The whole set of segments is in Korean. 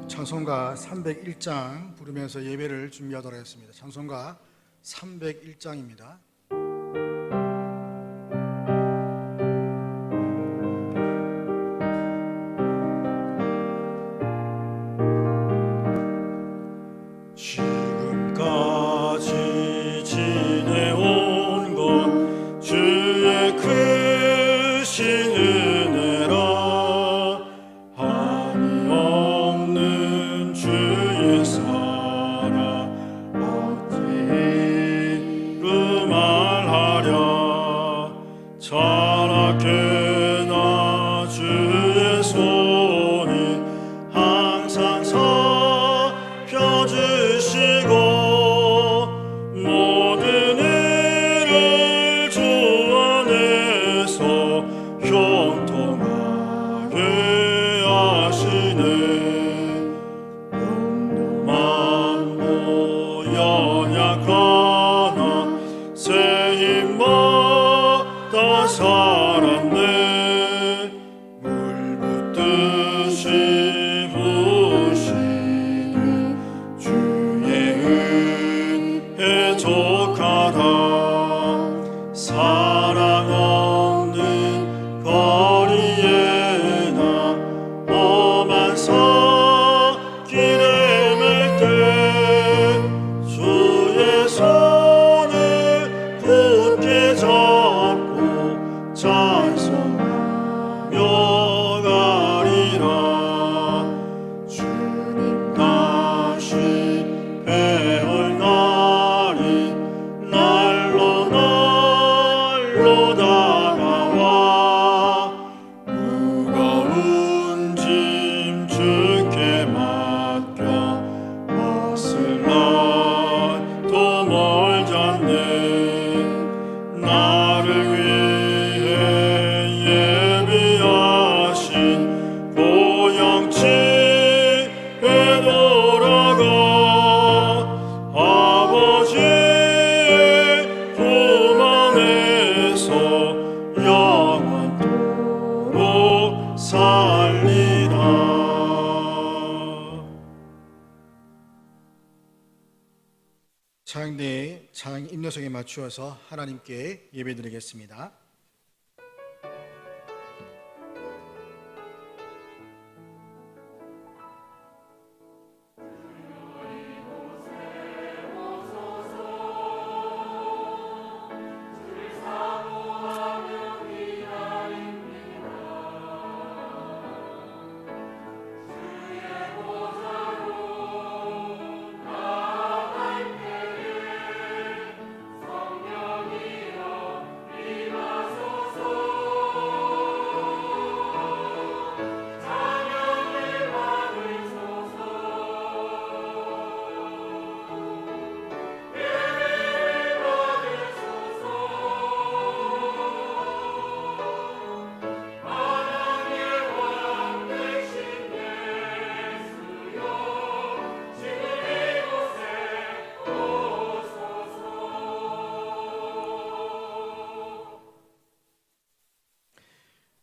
찬송가 301장 부르면서 예배를 준비하도록 하겠습니다. 찬송가 301장입니다. 지금까지 지내온 것 주의 크신 은혜라. 한이 없는 주의 사랑 어찌 말하랴. 자라게나 주의 손이 항상 살펴주시고 모든 일을 주 안에서 형통하게 하시네. 영도만 연약하나 새 힘마다 살았네. 물 붓듯이 부으시네. 주의 은혜 족하다. 사랑 없는 거리에나 험한 길에 맬 때 주의 손을 굳게 잡고 찬송하며 가리라. 주님 다시 배울 날이 날로 다가와. 무거운 짐 주께 맡겨 왔을 날도 멀잖네. 나를 위해 예비하신 고향집에 돌아가 아버지의 품 안에서 영원토록 살리라. 찬양대의 찬양 인도성에 맞추어서 하나님께 예배드리겠습니다.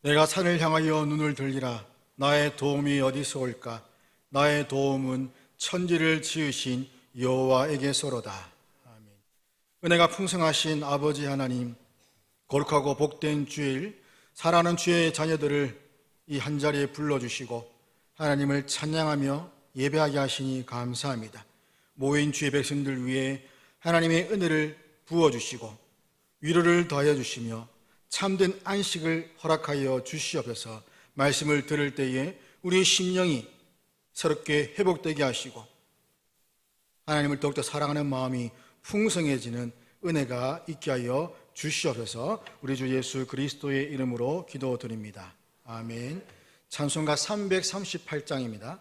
내가 산을 향하여 눈을 들리라. 나의 도움이 어디서 올까? 나의 도움은 천지를 지으신 여호와에게서로다. 아멘. 은혜가 풍성하신 아버지 하나님, 거룩하고 복된 주일, 사랑하는 주의 자녀들을 이 한자리에 불러주시고 하나님을 찬양하며 예배하게 하시니 감사합니다. 모인 주의 백성들 위해 하나님의 은혜를 부어주시고 위로를 더하여 주시며 참된 안식을 허락하여 주시옵소서. 말씀을 들을 때에 우리의 심령이 새롭게 회복되게 하시고 하나님을 더욱더 사랑하는 마음이 풍성해지는 은혜가 있게 하여 주시옵소서. 우리 주 예수 그리스도의 이름으로 기도드립니다. 아멘. 찬송가 338장입니다.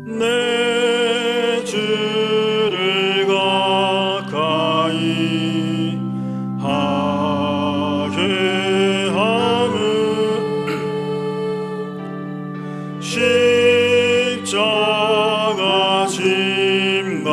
내 주를 가까이 하게 함은 십자가 짐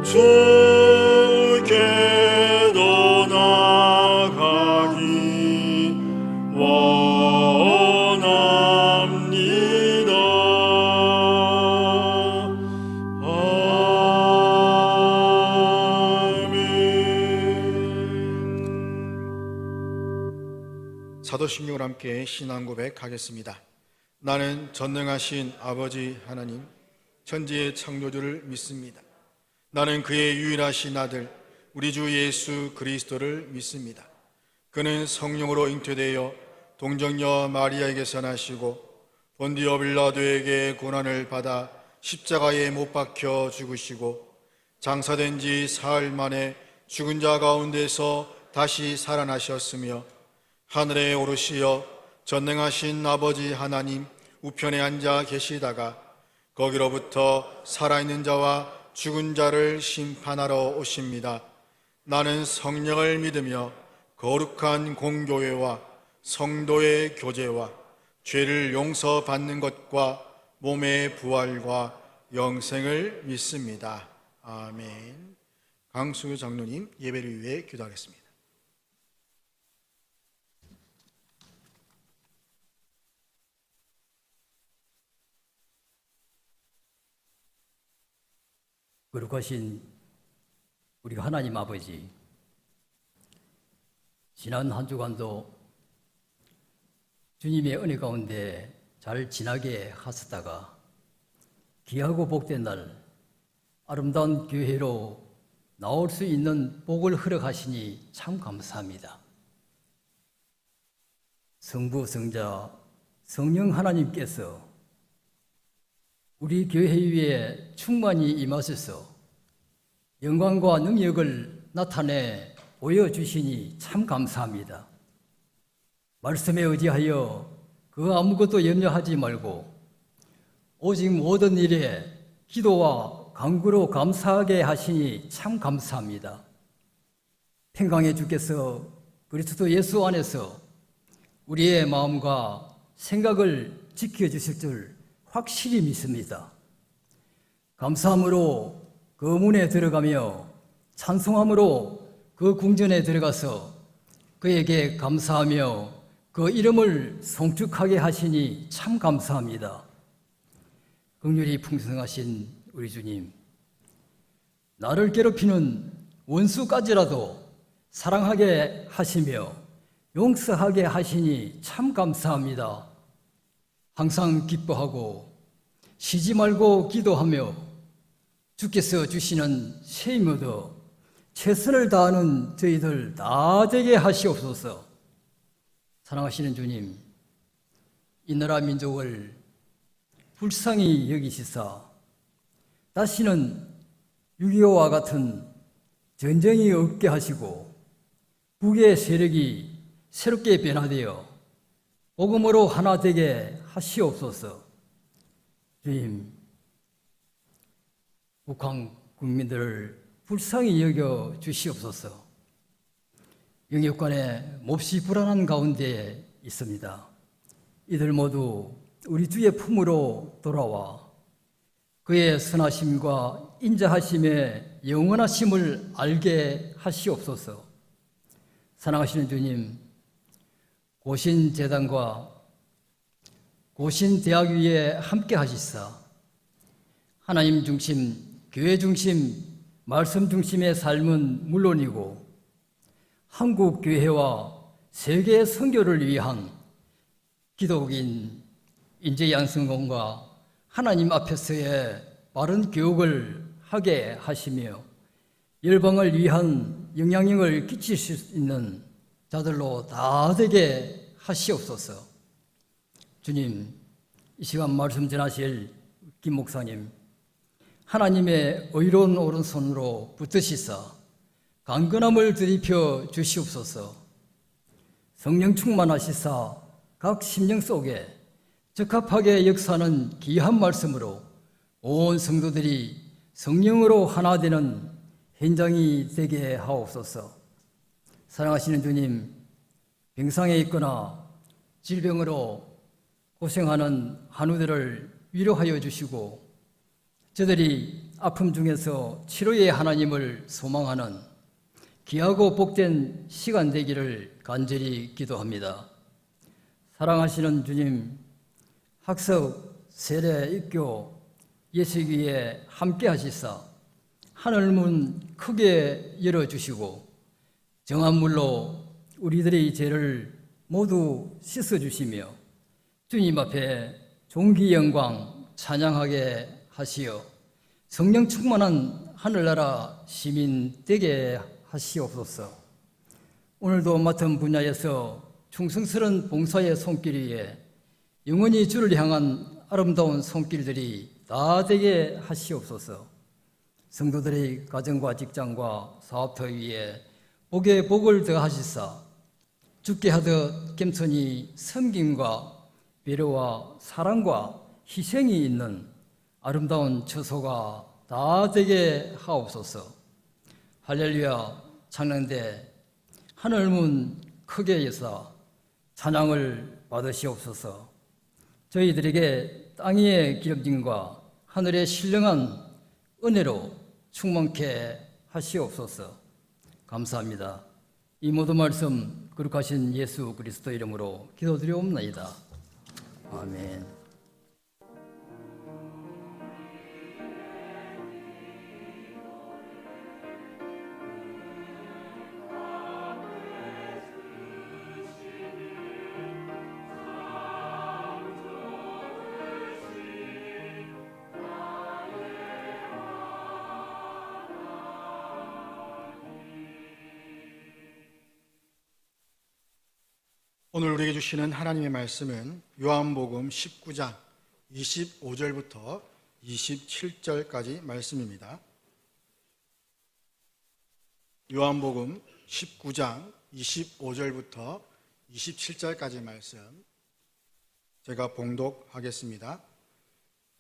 주께로 나가기 원합니다. 아멘. 사도신경을 함께 신앙 고백하겠습니다. 나는 전능하신 아버지 하나님, 천지의 창조주를 믿습니다. 나는 그의 유일하신 아들, 우리 주 예수 그리스도를 믿습니다. 그는 성령으로 잉태되어 동정녀 마리아에게서 나시고 본디오 빌라도에게 고난을 받아 십자가에 못 박혀 죽으시고 장사된 지 사흘 만에 죽은 자 가운데서 다시 살아나셨으며 하늘에 오르시어 전능하신 아버지 하나님 우편에 앉아 계시다가 거기로부터 살아있는 자와 죽은 자를 심판하러 오십니다. 나는 성령을 믿으며 거룩한 공교회와 성도의 교제와 죄를 용서받는 것과 몸의 부활과 영생을 믿습니다. 아멘. 강수교 장로님 예배를 위해 기도하겠습니다. 거룩하신 우리 하나님 아버지, 지난 한 주간도 주님의 은혜 가운데 잘 지나게 하셨다가 귀하고 복된 날 아름다운 교회로 나올 수 있는 복을 허락하시니 참 감사합니다. 성부, 성자, 성령 하나님께서 우리 교회 위에 충만히 임하셔서 영광과 능력을 나타내 보여주시니 참 감사합니다. 말씀에 의지하여 그 아무것도 염려하지 말고 오직 모든 일에 기도와 간구로 감사하게 하시니 참 감사합니다. 평강의 주께서 그리스도 예수 안에서 우리의 마음과 생각을 지켜주실 줄 확실히 믿습니다. 감사함으로 그 문에 들어가며 찬송함으로 그 궁전에 들어가서 그에게 감사하며 그 이름을 송축하게 하시니 참 감사합니다. 긍휼이 풍성하신 우리 주님, 나를 괴롭히는 원수까지라도 사랑하게 하시며 용서하게 하시니 참 감사합니다. 항상 기뻐하고 쉬지 말고 기도하며 주께서 주시는 셈 얻어 최선을 다하는 저희들 다 되게 하시옵소서. 사랑하시는 주님, 이 나라 민족을 불쌍히 여기시사 다시는 6.25와 같은 전쟁이 없게 하시고 북의 세력이 새롭게 변화되어 복음으로 하나 되게 하시옵소서. 주님, 북한 국민들을 불쌍히 여겨 주시옵소서. 영육간에 몹시 불안한 가운데 있습니다. 이들 모두 우리 주의 품으로 돌아와 그의 선하심과 인자하심의 영원하심을 알게 하시옵소서. 사랑하시는 주님, 고신재단과 고신대학 위에 함께 하시사 하나님 중심, 교회 중심, 말씀 중심의 삶은 물론이고 한국 교회와 세계 선교를 위한 기독인 인재 양성공과 하나님 앞에서의 바른 교육을 하게 하시며 열방을 위한 영향력을 끼칠 수 있는 자들로 다 되게 하시옵소서. 주님, 이 시간 말씀 전하실 김 목사님, 하나님의 의로운 오른손으로 붙드시사 강건함을 들이펴 주시옵소서. 성령 충만하시사 각 심령 속에 적합하게 역사하는 귀한 말씀으로 온 성도들이 성령으로 하나 되는 현장이 되게 하옵소서. 사랑하시는 주님, 병상에 있거나 질병으로 고생하는 한우들을 위로하여 주시고 저들이 아픔 중에서 치료의 하나님을 소망하는 귀하고 복된 시간 되기를 간절히 기도합니다. 사랑하시는 주님, 학석, 세례, 입교, 예수기에 함께 하시사 하늘 문 크게 열어주시고 정한 물로 우리들의 죄를 모두 씻어주시며 주님 앞에 존귀 영광 찬양하게 하시어 성령 충만한 하늘나라 시민 되게 하시옵소서. 오늘도 맡은 분야에서 충성스러운 봉사의 손길 위에 영원히 주를 향한 아름다운 손길들이 다 되게 하시옵소서. 성도들의 가정과 직장과 사업터 위에 복에 복을 더하시사 죽게 하듯 겸손히 섬김과 배려와 사랑과 희생이 있는 아름다운 처소가 다 되게 하옵소서. 할렐루야 창랑대 하늘문 크게 여사 찬양을 받으시옵소서. 저희들에게 땅 위의 기름짐과 하늘의 신령한 은혜로 충만케 하시옵소서. 감사합니다. 이 모든 말씀 거룩하신 예수 그리스도 이름으로 기도드리옵나이다. 아멘. 오늘 우리에게 주시는 하나님의 말씀은 요한복음 19장 25절부터 27절까지 말씀입니다. 요한복음 19장 25절부터 27절까지 말씀 제가 봉독하겠습니다.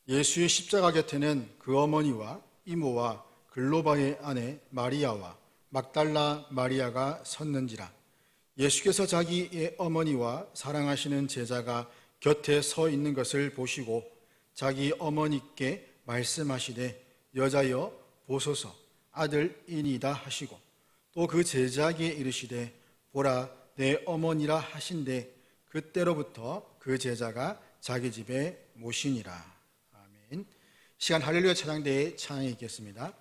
예수의 십자가 곁에는 그 어머니와 이모와 글로바의 아내 마리아와 막달라 마리아가 섰는지라. 예수께서 자기의 어머니와 사랑하시는 제자가 곁에 서 있는 것을 보시고 자기 어머니께 말씀하시되 여자여 보소서 아들이니이다 하시고 또 그 제자에게 이르시되 보라 내 어머니라 하신대 그때로부터 그 제자가 자기 집에 모시니라. 아멘. 시간 할렐루야 찬양대에 찬양이 있겠습니다.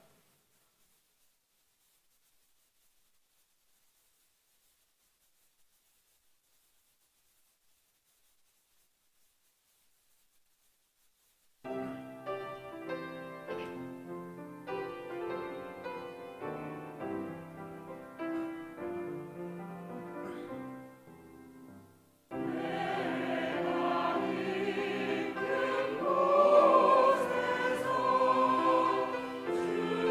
주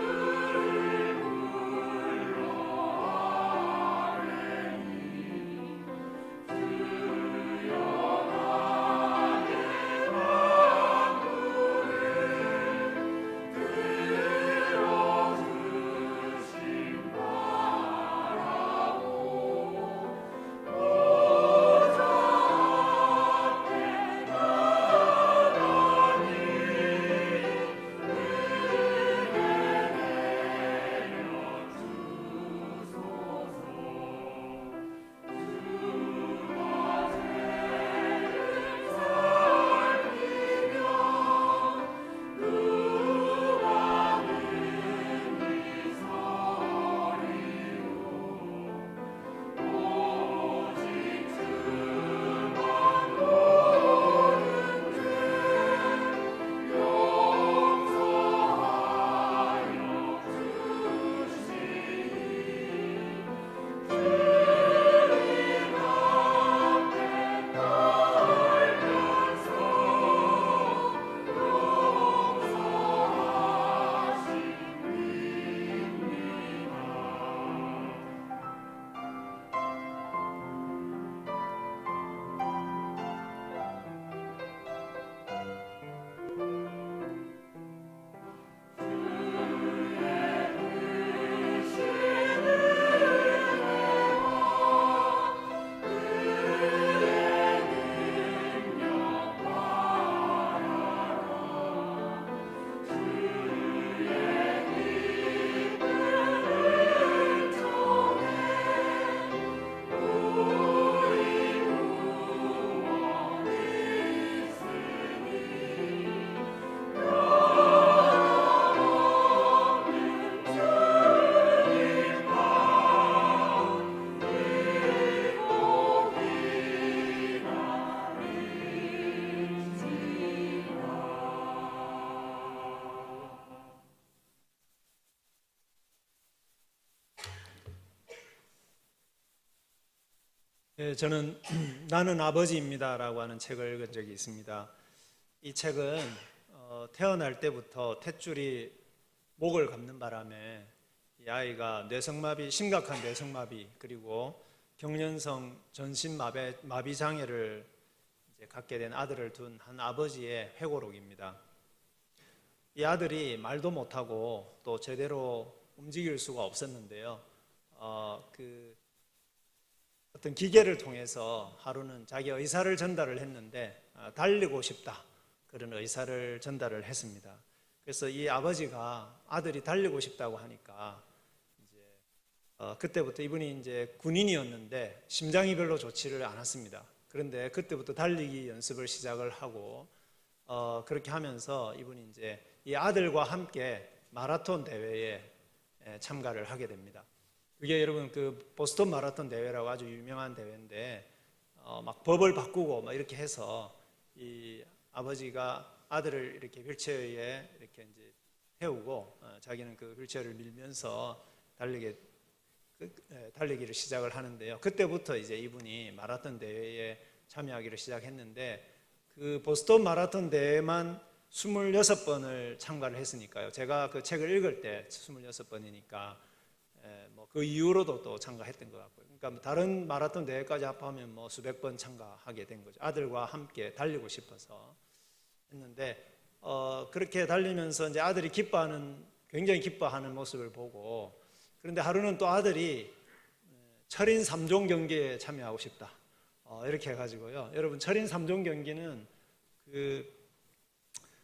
저는 나는 아버지입니다라고 하는 책을 읽은 적이 있습니다. 이 책은 태어날 때부터 탯줄이 목을 감는 바람에 이 아이가 심각한 뇌성마비 그리고 경련성 전신마비 장애를 이제 갖게 된 아들을 둔 한 아버지의 회고록입니다. 이 아들이 말도 못하고 또 제대로 움직일 수가 없었는데요. 어떤 기계를 통해서 하루는 자기 의사를 전달을 했는데 달리고 싶다 그런 의사를 전달을 했습니다. 그래서 이 아버지가 아들이 달리고 싶다고 하니까 이제 그때부터 이분이 이제 군인이었는데 심장이 별로 좋지를 않았습니다. 그런데 그때부터 달리기 연습을 시작을 하고 그렇게 하면서 이분이 이제 이 아들과 함께 마라톤 대회에 참가를 하게 됩니다. 그게 여러분 그 보스턴 마라톤 대회라고 아주 유명한 대회인데 막 법을 바꾸고 막 이렇게 해서 이 아버지가 아들을 이렇게 휠체어에 이렇게 이제 태우고 자기는 그 휠체어를 밀면서 달리기를 시작을 하는데요. 그때부터 이제 이분이 마라톤 대회에 참여하기를 시작했는데 그 보스턴 마라톤 대회만 26번을 참가를 했으니까요. 제가 그 책을 읽을 때 26번이니까 뭐 그 이후로도 또 참가했던 것 같고요. 그러니까 다른 마라톤 대회까지 합하면 뭐 수백 번 참가하게 된 거죠. 아들과 함께 달리고 싶어서 했는데 그렇게 달리면서 이제 아들이 굉장히 기뻐하는 모습을 보고 그런데 하루는 또 아들이 철인 3종 경기에 참여하고 싶다. 이렇게 해가지고요. 여러분 철인 3종 경기는 그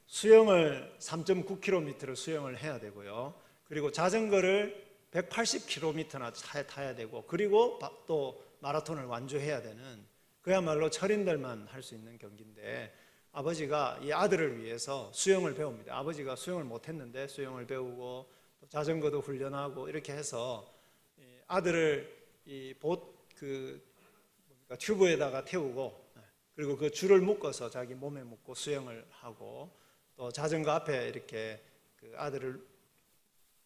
수영을 3.9km를 수영을 해야 되고요. 그리고 자전거를 180km나 타야 되고 그리고 또 마라톤을 완주해야 되는 그야말로 철인들만 할 수 있는 경기인데 아버지가 이 아들을 위해서 수영을 배웁니다. 아버지가 수영을 못했는데 수영을 배우고 또 자전거도 훈련하고 이렇게 해서 아들을 이 튜브에다가 태우고 그리고 그 줄을 묶어서 자기 몸에 묶고 수영을 하고 또 자전거 앞에 이렇게 그 아들을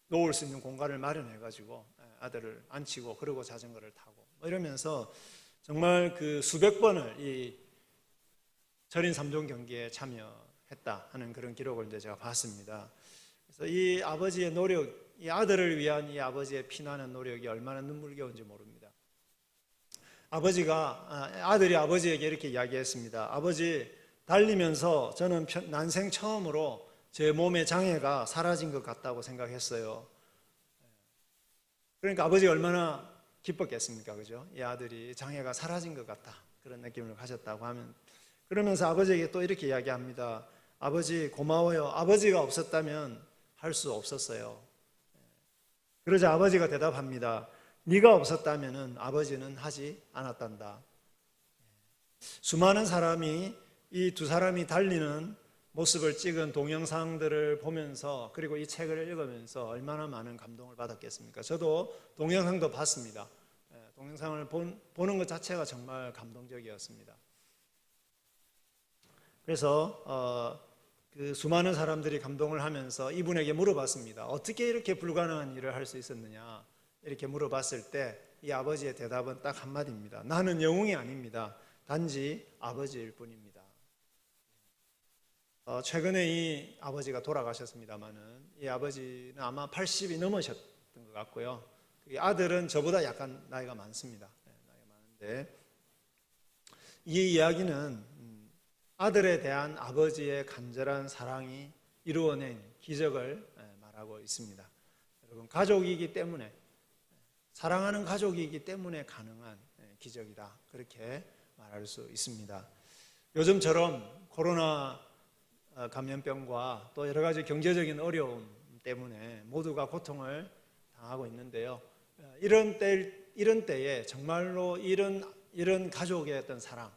놓을 수 있는 공간을 마련해 가지고 아들을 앉히고 그리고 자전거를 타고 뭐 이러면서 정말 그 수백 번을 이 철인 3종 경기에 참여했다 하는 그런 기록을 이제 제가 봤습니다. 그래서 이 아버지의 노력, 이 아들을 위한 이 아버지의 피나는 노력이 얼마나 눈물겨운지 모릅니다. 아들이 아버지에게 이렇게 이야기했습니다. 아버지, 달리면서 저는 난생 처음으로 제 몸의 장애가 사라진 것 같다고 생각했어요. 그러니까 아버지가 얼마나 기뻤겠습니까? 그죠? 이 아들이 장애가 사라진 것 같다. 그런 느낌을 가졌다고 하면. 그러면서 아버지에게 또 이렇게 이야기합니다. 아버지, 고마워요. 아버지가 없었다면 할 수 없었어요. 그러자 아버지가 대답합니다. 네가 없었다면 아버지는 하지 않았단다. 수많은 사람이 이 두 사람이 달리는 모습을 찍은 동영상들을 보면서 그리고 이 책을 읽으면서 얼마나 많은 감동을 받았겠습니까? 저도 동영상도 봤습니다. 동영상을 보는 것 자체가 정말 감동적이었습니다. 그래서 그 수많은 사람들이 감동을 하면서 이분에게 물어봤습니다. 어떻게 이렇게 불가능한 일을 할 수 있었느냐 이렇게 물어봤을 때 이 아버지의 대답은 딱 한마디입니다. 나는 영웅이 아닙니다. 단지 아버지일 뿐입니다. 최근에 이 아버지가 돌아가셨습니다만은 이 아버지는 아마 80이 넘으셨던 것 같고요. 이 아들은 저보다 약간 나이가 많습니다. 나이가 많은데 이 이야기는 아들에 대한 아버지의 간절한 사랑이 이루어낸 기적을 말하고 있습니다. 여러분, 가족이기 때문에, 사랑하는 가족이기 때문에 가능한 기적이다. 그렇게 말할 수 있습니다. 요즘처럼 코로나 감염병과 또 여러 가지 경제적인 어려움 때문에 모두가 고통을 당하고 있는데요. 이런 때에 정말로 이런 가족의 어떤 사랑,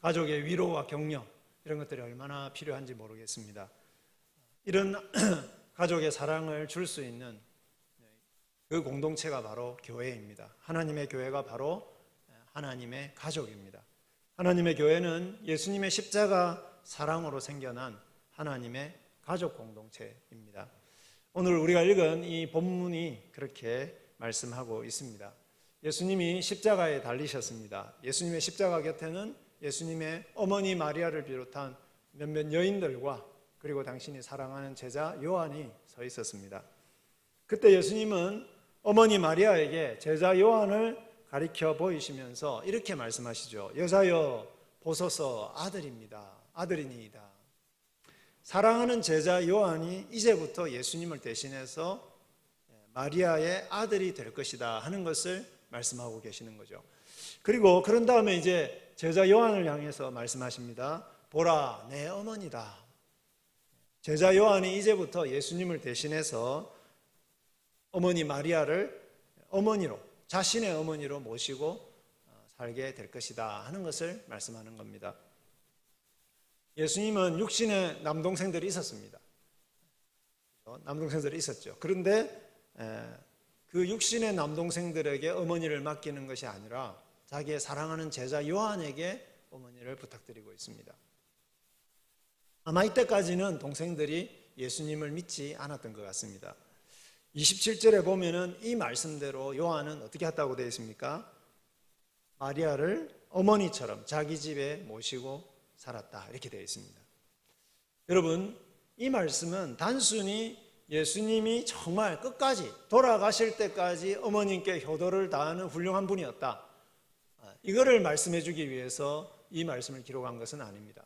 가족의 위로와 격려 이런 것들이 얼마나 필요한지 모르겠습니다. 이런 가족의 사랑을 줄 수 있는 그 공동체가 바로 교회입니다. 하나님의 교회가 바로 하나님의 가족입니다. 하나님의 교회는 예수님의 십자가 사랑으로 생겨난 하나님의 가족 공동체입니다. 오늘 우리가 읽은 이 본문이 그렇게 말씀하고 있습니다. 예수님이 십자가에 달리셨습니다. 예수님의 십자가 곁에는 예수님의 어머니 마리아를 비롯한 몇몇 여인들과 그리고 당신이 사랑하는 제자 요한이 서 있었습니다. 그때 예수님은 어머니 마리아에게 제자 요한을 가리켜 보이시면서 이렇게 말씀하시죠. 여자여 보소서 아들입니다. 아들이니이다. 사랑하는 제자 요한이 이제부터 예수님을 대신해서 마리아의 아들이 될 것이다 하는 것을 말씀하고 계시는 거죠. 그리고 그런 다음에 이제 제자 요한을 향해서 말씀하십니다. 보라 내 어머니다. 제자 요한이 이제부터 예수님을 대신해서 어머니 마리아를 어머니로, 자신의 어머니로 모시고 살게 될 것이다 하는 것을 말씀하는 겁니다. 예수님은 육신의 남동생들이 있었습니다. 남동생들이 있었죠. 그런데 그 육신의 남동생들에게 어머니를 맡기는 것이 아니라 자기의 사랑하는 제자 요한에게 어머니를 부탁드리고 있습니다. 아마 이때까지는 동생들이 예수님을 믿지 않았던 것 같습니다. 27절에 보면은 이 말씀대로 요한은 어떻게 했다고 되어 있습니까? 마리아를 어머니처럼 자기 집에 모시고 살았다 이렇게 되어 있습니다. 여러분, 이 말씀은 단순히 예수님이 정말 끝까지 돌아가실 때까지 어머님께 효도를 다하는 훌륭한 분이었다, 이거를 말씀해 주기 위해서 이 말씀을 기록한 것은 아닙니다.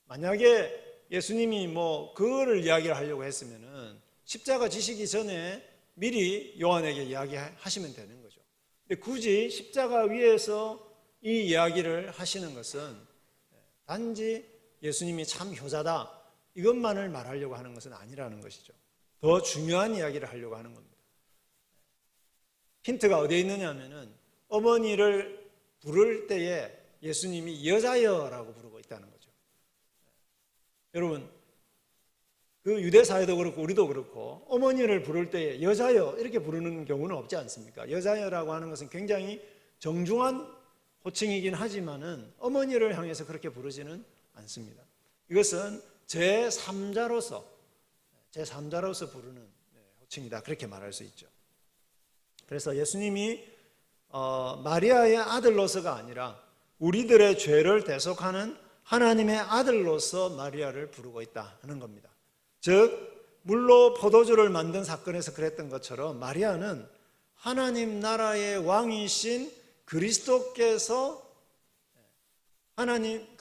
만약에 예수님이 그거를 이야기를 하려고 했으면은 십자가 지시기 전에 미리 요한에게 이야기하시면 되는 거죠. 근데 굳이 십자가 위에서 이 이야기를 하시는 것은 단지 예수님이 참 효자다 이것만을 말하려고 하는 것은 아니라는 것이죠. 더 중요한 이야기를 하려고 하는 겁니다. 힌트가 어디에 있느냐 하면은 어머니를 부를 때에 예수님이 여자여라고 부르고 있다는 거죠. 여러분, 그 유대 사회도 그렇고 우리도 그렇고 어머니를 부를 때에 여자여 이렇게 부르는 경우는 없지 않습니까? 여자여라고 하는 것은 굉장히 정중한 호칭이긴 하지만은 어머니를 향해서 그렇게 부르지는 않습니다. 이것은 제3자로서 부르는 호칭이다 그렇게 말할 수 있죠. 그래서 예수님이 마리아의 아들로서가 아니라 우리들의 죄를 대속하는 하나님의 아들로서 마리아를 부르고 있다 하는 겁니다. 즉 물로 포도주를 만든 사건에서 그랬던 것처럼 마리아는 하나님 나라의 왕이신 그리스도께서 하나님의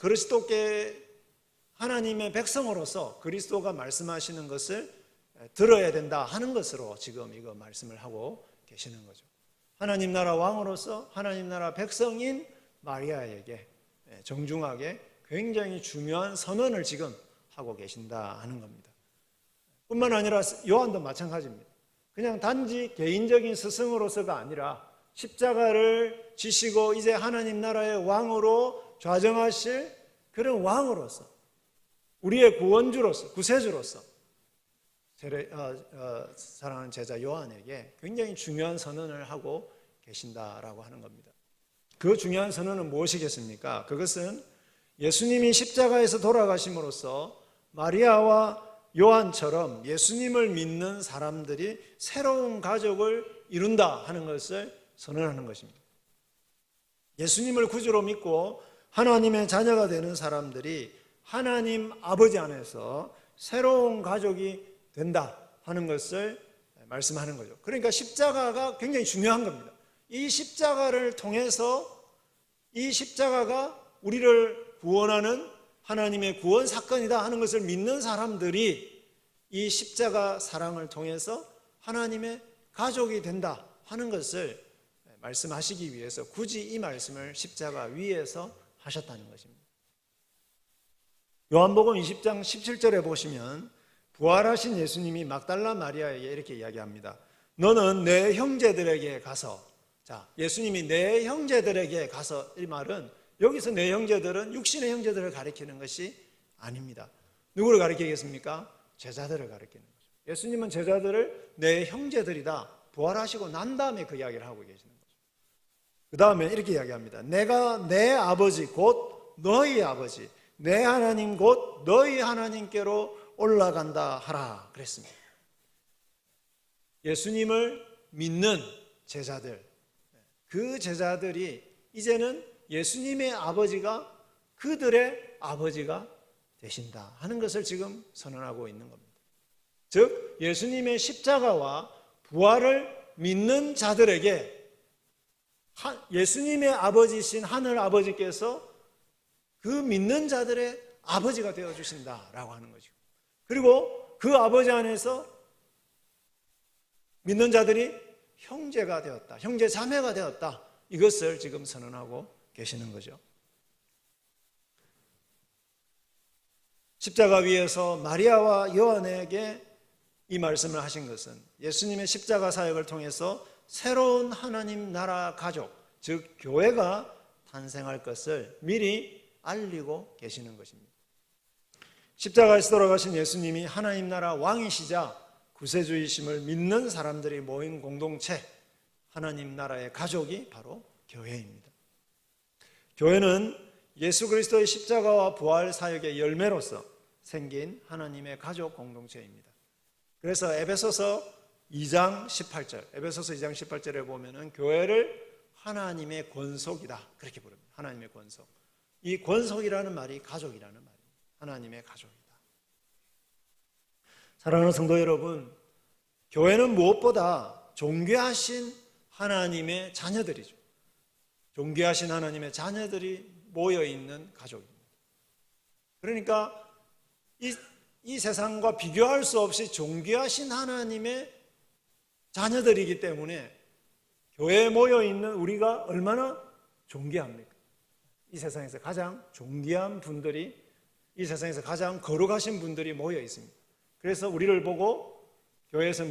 백성으로서 그리스도가 말씀하시는 것을 들어야 된다 하는 것으로 지금 이거 말씀을 하고 계시는 거죠. 하나님 나라 왕으로서 하나님 나라 백성인 마리아에게 정중하게 굉장히 중요한 선언을 지금 하고 계신다 하는 겁니다. 뿐만 아니라 요한도 마찬가지입니다. 그냥 단지 개인적인 스승으로서가 아니라 십자가를 지시고 이제 하나님 나라의 왕으로 좌정하실 그런 왕으로서, 우리의 구원주로서, 구세주로서 사랑하는 제자 요한에게 굉장히 중요한 선언을 하고 계신다라고 하는 겁니다. 그 중요한 선언은 무엇이겠습니까? 그것은 예수님이 십자가에서 돌아가심으로써 마리아와 요한처럼 예수님을 믿는 사람들이 새로운 가족을 이룬다 하는 것을 선언하는 것입니다. 예수님을 구주로 믿고 하나님의 자녀가 되는 사람들이 하나님 아버지 안에서 새로운 가족이 된다 하는 것을 말씀하는 거죠. 그러니까 십자가가 굉장히 중요한 겁니다. 이 십자가를 통해서 이 십자가가 우리를 구원하는 하나님의 구원 사건이다 하는 것을 믿는 사람들이 이 십자가 사랑을 통해서 하나님의 가족이 된다 하는 것을 말씀하시기 위해서 굳이 이 말씀을 십자가 위에서 하셨다는 것입니다. 요한복음 20장 17절에 보시면 부활하신 예수님이 막달라 마리아에게 이렇게 이야기합니다. 너는 내 형제들에게 가서, 자, 예수님이 내 형제들에게 가서, 이 말은 여기서 내 형제들은 육신의 형제들을 가리키는 것이 아닙니다. 누구를 가리키겠습니까? 제자들을 가리키는 거죠. 예수님은 제자들을 내 형제들이다, 부활하시고 난 다음에 그 이야기를 하고 계시는 거죠. 그 다음에 이렇게 이야기합니다. 내가 내 아버지 곧 너희 아버지, 내 하나님 곧 너희 하나님께로 올라간다 하라 그랬습니다. 예수님을 믿는 제자들, 그 제자들이 이제는 예수님의 아버지가 그들의 아버지가 되신다 하는 것을 지금 선언하고 있는 겁니다. 즉 예수님의 십자가와 부활을 믿는 자들에게 예수님의 아버지신 하늘 아버지께서 그 믿는 자들의 아버지가 되어주신다라고 하는 거죠. 그리고 그 아버지 안에서 믿는 자들이 형제가 되었다, 형제 자매가 되었다, 이것을 지금 선언하고 계시는 거죠. 십자가 위에서 마리아와 요한에게 이 말씀을 하신 것은 예수님의 십자가 사역을 통해서 새로운 하나님 나라 가족, 즉 교회가 탄생할 것을 미리 알리고 계시는 것입니다. 십자가에서 돌아가신 예수님이 하나님 나라 왕이시자 구세주이심을 믿는 사람들이 모인 공동체, 하나님 나라의 가족이 바로 교회입니다. 교회는 예수 그리스도의 십자가와 부활 사역의 열매로서 생긴 하나님의 가족 공동체입니다. 그래서 에베소서 2장 18절에 보면은 교회를 하나님의 권속이다 그렇게 부릅니다. 하나님의 권속. 이 권속이라는 말이 가족이라는 말이에요. 하나님의 가족이다. 사랑하는 성도 여러분, 교회는 무엇보다 존귀하신 하나님의 자녀들이죠. 존귀하신 하나님의 자녀들이 모여 있는 가족입니다. 그러니까 이 세상과 비교할 수 없이 존귀하신 하나님의 자녀들이기 때문에 교회에 모여 있는 우리가 얼마나 존귀합니까? 이 세상에서 가장 존귀한 분들이, 이 세상에서 가장 거룩하신 분들이 모여 있습니다. 그래서 우리를 보고 교회에서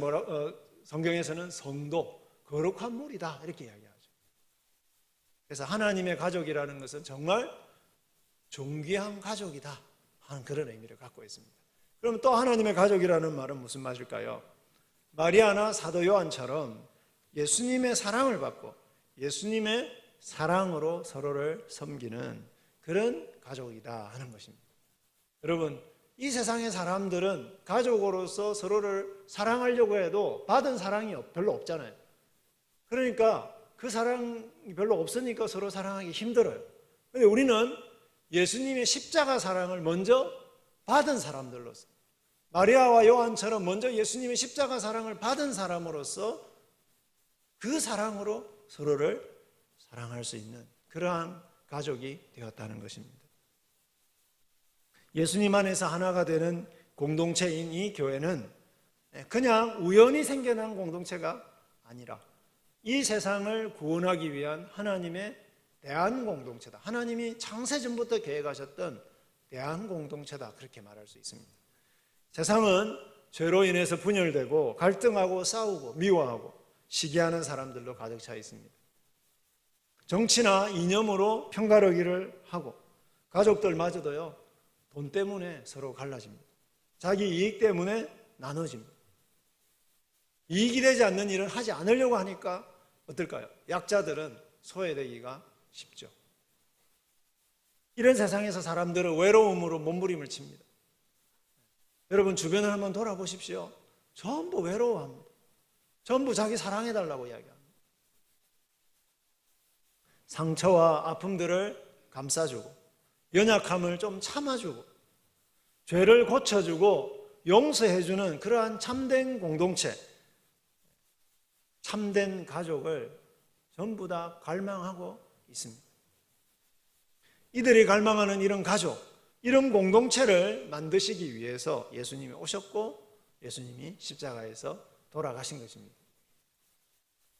성경에서는 성도, 거룩한 무리다 이렇게 이야기하죠. 그래서 하나님의 가족이라는 것은 정말 존귀한 가족이다 하는 그런 의미를 갖고 있습니다. 그럼 또 하나님의 가족이라는 말은 무슨 말일까요? 마리아나 사도 요한처럼 예수님의 사랑을 받고 예수님의 사랑으로 서로를 섬기는 그런 가족이다 하는 것입니다. 여러분, 이 세상의 사람들은 가족으로서 서로를 사랑하려고 해도 받은 사랑이 별로 없잖아요. 그러니까 그 사랑이 별로 없으니까 서로 사랑하기 힘들어요. 그런데 우리는 예수님의 십자가 사랑을 먼저 받은 사람들로서, 마리아와 요한처럼 먼저 예수님의 십자가 사랑을 받은 사람으로서 그 사랑으로 서로를 사랑할 수 있는 그러한 가족이 되었다는 것입니다. 예수님 안에서 하나가 되는 공동체인 이 교회는 그냥 우연히 생겨난 공동체가 아니라 이 세상을 구원하기 위한 하나님의 대안공동체다. 하나님이 창세전부터 계획하셨던 대안공동체다. 그렇게 말할 수 있습니다. 세상은 죄로 인해서 분열되고 갈등하고 싸우고 미워하고 시기하는 사람들로 가득 차 있습니다. 정치나 이념으로 편가르기를 하고 가족들마저도요, 돈 때문에 서로 갈라집니다. 자기 이익 때문에 나눠집니다. 이익이 되지 않는 일은 하지 않으려고 하니까 어떨까요? 약자들은 소외되기가 쉽죠. 이런 세상에서 사람들은 외로움으로 몸부림을 칩니다. 여러분 주변을 한번 돌아보십시오. 전부 외로워합니다. 전부 자기 사랑해달라고 이야기합니다. 상처와 아픔들을 감싸주고 연약함을 좀 참아주고 죄를 고쳐주고 용서해주는 그러한 참된 공동체, 참된 가족을 전부 다 갈망하고 있습니다. 이들이 갈망하는 이런 가족, 이런 공동체를 만드시기 위해서 예수님이 오셨고 예수님이 십자가에서 돌아가신 것입니다.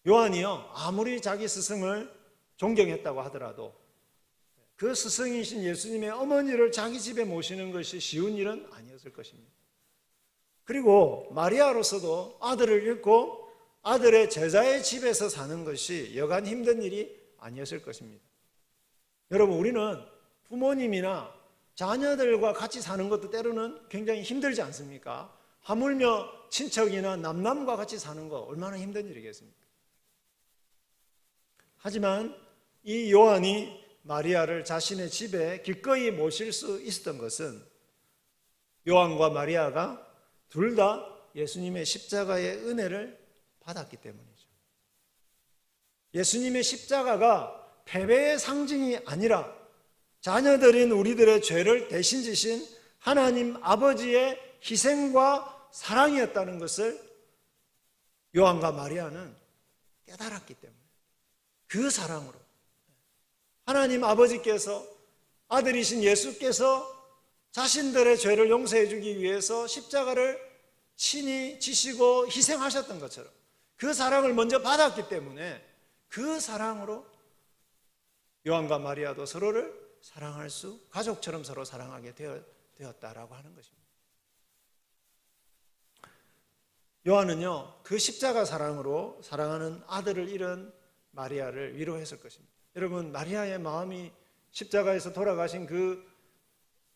요한이요, 아무리 자기 스승을 존경했다고 하더라도 그 스승이신 예수님의 어머니를 자기 집에 모시는 것이 쉬운 일은 아니었을 것입니다. 그리고 마리아로서도 아들을 잃고 아들의 제자의 집에서 사는 것이 여간 힘든 일이 아니었을 것입니다. 여러분, 우리는 부모님이나 자녀들과 같이 사는 것도 때로는 굉장히 힘들지 않습니까? 하물며 친척이나 남남과 같이 사는 거 얼마나 힘든 일이겠습니까? 하지만 이 요한이 마리아를 자신의 집에 기꺼이 모실 수 있었던 것은 요한과 마리아가 둘 다 예수님의 십자가의 은혜를 받았기 때문이죠. 예수님의 십자가가 패배의 상징이 아니라 자녀들인 우리들의 죄를 대신 지신 하나님 아버지의 희생과 사랑이었다는 것을 요한과 마리아는 깨달았기 때문에 그 사랑으로 하나님 아버지께서 아들이신 예수께서 자신들의 죄를 용서해 주기 위해서 십자가를 친히 지시고 희생하셨던 것처럼 그 사랑을 먼저 받았기 때문에 그 사랑으로 요한과 마리아도 서로를 사랑할 수, 가족처럼 서로 사랑하게 되었다라고 하는 것입니다. 요한은요, 그 십자가 사랑으로 사랑하는 아들을 잃은 마리아를 위로했을 것입니다. 여러분, 마리아의 마음이 십자가에서 돌아가신 그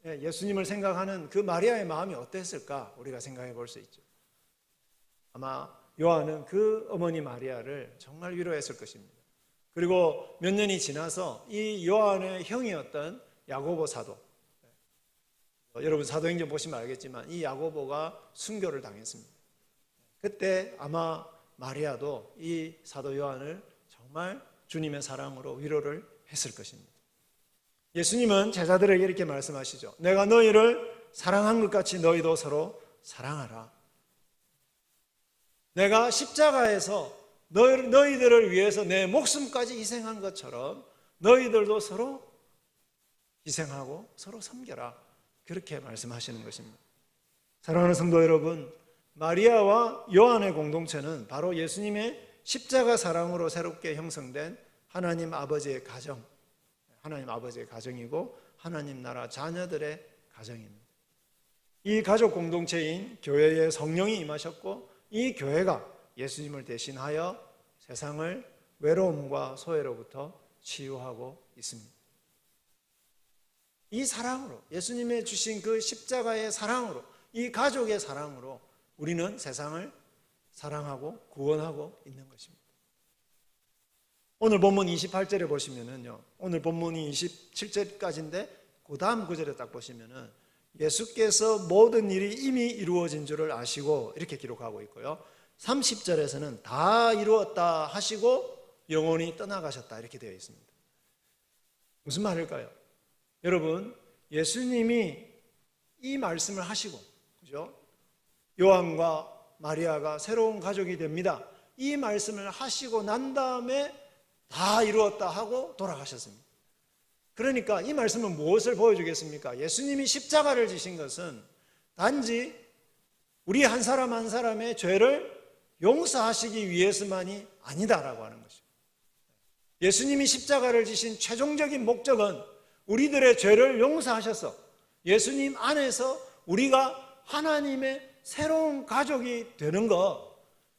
예수님을 생각하는 그 마리아의 마음이 어땠을까? 우리가 생각해 볼 수 있죠. 아마 요한은 그 어머니 마리아를 정말 위로했을 것입니다. 그리고 몇 년이 지나서 이 요한의 형이었던 야고보 사도, 여러분 사도행전 보시면 알겠지만 이 야고보가 순교를 당했습니다. 그때 아마 마리아도 이 사도 요한을 정말 주님의 사랑으로 위로를 했을 것입니다. 예수님은 제자들에게 이렇게 말씀하시죠. 내가 너희를 사랑한 것 같이 너희도 서로 사랑하라. 내가 십자가에서 너희들을 위해서 내 목숨까지 희생한 것처럼 너희들도 서로 희생하고 서로 섬겨라. 그렇게 말씀하시는 것입니다. 사랑하는 성도 여러분, 마리아와 요한의 공동체는 바로 예수님의 십자가 사랑으로 새롭게 형성된 하나님 아버지의 가정, 하나님 아버지의 가정이고 하나님 나라 자녀들의 가정입니다. 이 가족 공동체인 교회에 성령이 임하셨고 이 교회가 예수님을 대신하여 세상을 외로움과 소외로부터 치유하고 있습니다. 이 사랑으로, 예수님의 주신 그 십자가의 사랑으로, 이 가족의 사랑으로 우리는 세상을 사랑하고 구원하고 있는 것입니다. 오늘 본문 28절에 보시면은요, 오늘 본문이 27절까지인데 그 다음 구절에 딱 보시면은 예수께서 모든 일이 이미 이루어진 줄을 아시고 이렇게 기록하고 있고요. 30절에서는 다 이루었다 하시고 영원히 떠나가셨다 이렇게 되어 있습니다. 무슨 말일까요? 여러분, 예수님이 이 말씀을 하시고, 그죠? 요한과 마리아가 새로운 가족이 됩니다. 이 말씀을 하시고 난 다음에 다 이루었다 하고 돌아가셨습니다. 그러니까 이 말씀은 무엇을 보여주겠습니까? 예수님이 십자가를 지신 것은 단지 우리 한 사람 한 사람의 죄를 용서하시기 위해서만이 아니다라고 하는 것입니다. 예수님이 십자가를 지신 최종적인 목적은 우리들의 죄를 용서하셔서 예수님 안에서 우리가 하나님의 새로운 가족이 되는 것,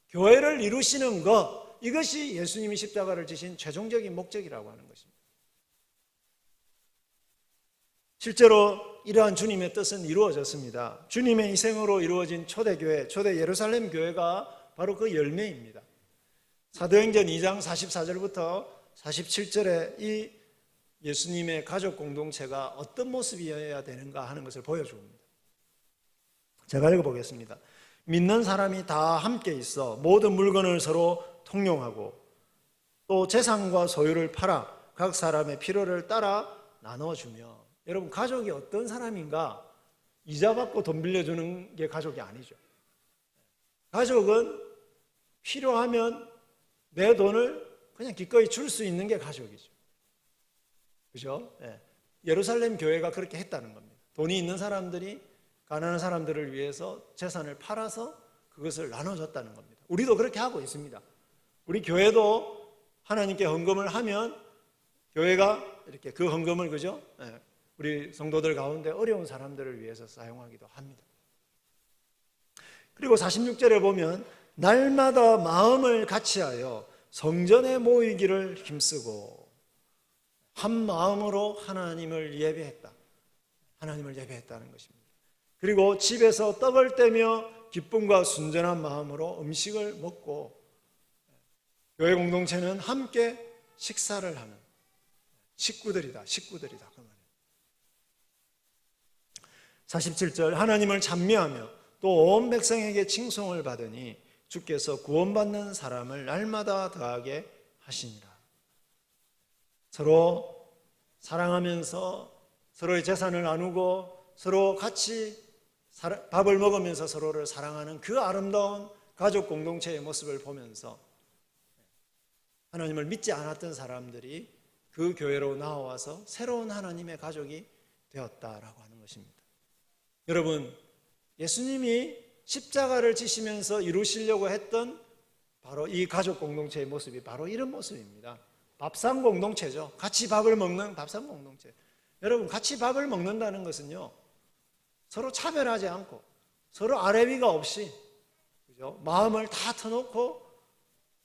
교회를 이루시는 것, 이것이 예수님이 십자가를 지신 최종적인 목적이라고 하는 것입니다. 실제로 이러한 주님의 뜻은 이루어졌습니다. 주님의 희생으로 이루어진 초대교회, 초대 예루살렘 교회가 바로 그 열매입니다. 사도행전 2장 44절부터 47절에 이 예수님의 가족 공동체가 어떤 모습이어야 되는가 하는 것을 보여줍니다. 제가 읽어보겠습니다. 믿는 사람이 다 함께 있어 모든 물건을 서로 통용하고 또 재산과 소유를 팔아 각 사람의 필요를 따라 나눠주며. 여러분, 가족이 어떤 사람인가? 이자 받고 돈 빌려주는 게 가족이 아니죠. 가족은 필요하면 내 돈을 그냥 기꺼이 줄 수 있는 게 가족이죠. 그죠? 예루살렘 교회가 그렇게 했다는 겁니다. 돈이 있는 사람들이 가난한 사람들을 위해서 재산을 팔아서 그것을 나눠줬다는 겁니다. 우리도 그렇게 하고 있습니다. 우리 교회도 하나님께 헌금을 하면 교회가 이렇게 그 헌금을, 그죠? 우리 성도들 가운데 어려운 사람들을 위해서 사용하기도 합니다. 그리고 46절에 보면 날마다 마음을 같이하여 성전에 모이기를 힘쓰고 한 마음으로 하나님을 예배했다. 하나님을 예배했다는 것입니다. 그리고 집에서 떡을 떼며 기쁨과 순전한 마음으로 음식을 먹고 교회 공동체는 함께 식사를 하는 식구들이다. 그 말이에요. 47절 하나님을 찬미하며 또 온 백성에게 칭송을 받으니 주께서 구원받는 사람을 날마다 더하게 하시니라. 서로 사랑하면서 서로의 재산을 나누고 서로 같이 밥을 먹으면서 서로를 사랑하는 그 아름다운 가족 공동체의 모습을 보면서 하나님을 믿지 않았던 사람들이 그 교회로 나와서 새로운 하나님의 가족이 되었다라고 하는 것입니다. 여러분, 예수님이 십자가를 지시면서 이루시려고 했던 바로 이 가족 공동체의 모습이 바로 이런 모습입니다. 밥상 공동체죠. 같이 밥을 먹는 밥상 공동체. 여러분, 같이 밥을 먹는다는 것은요, 서로 차별하지 않고 서로 아래비가 없이, 그죠? 마음을 다 터놓고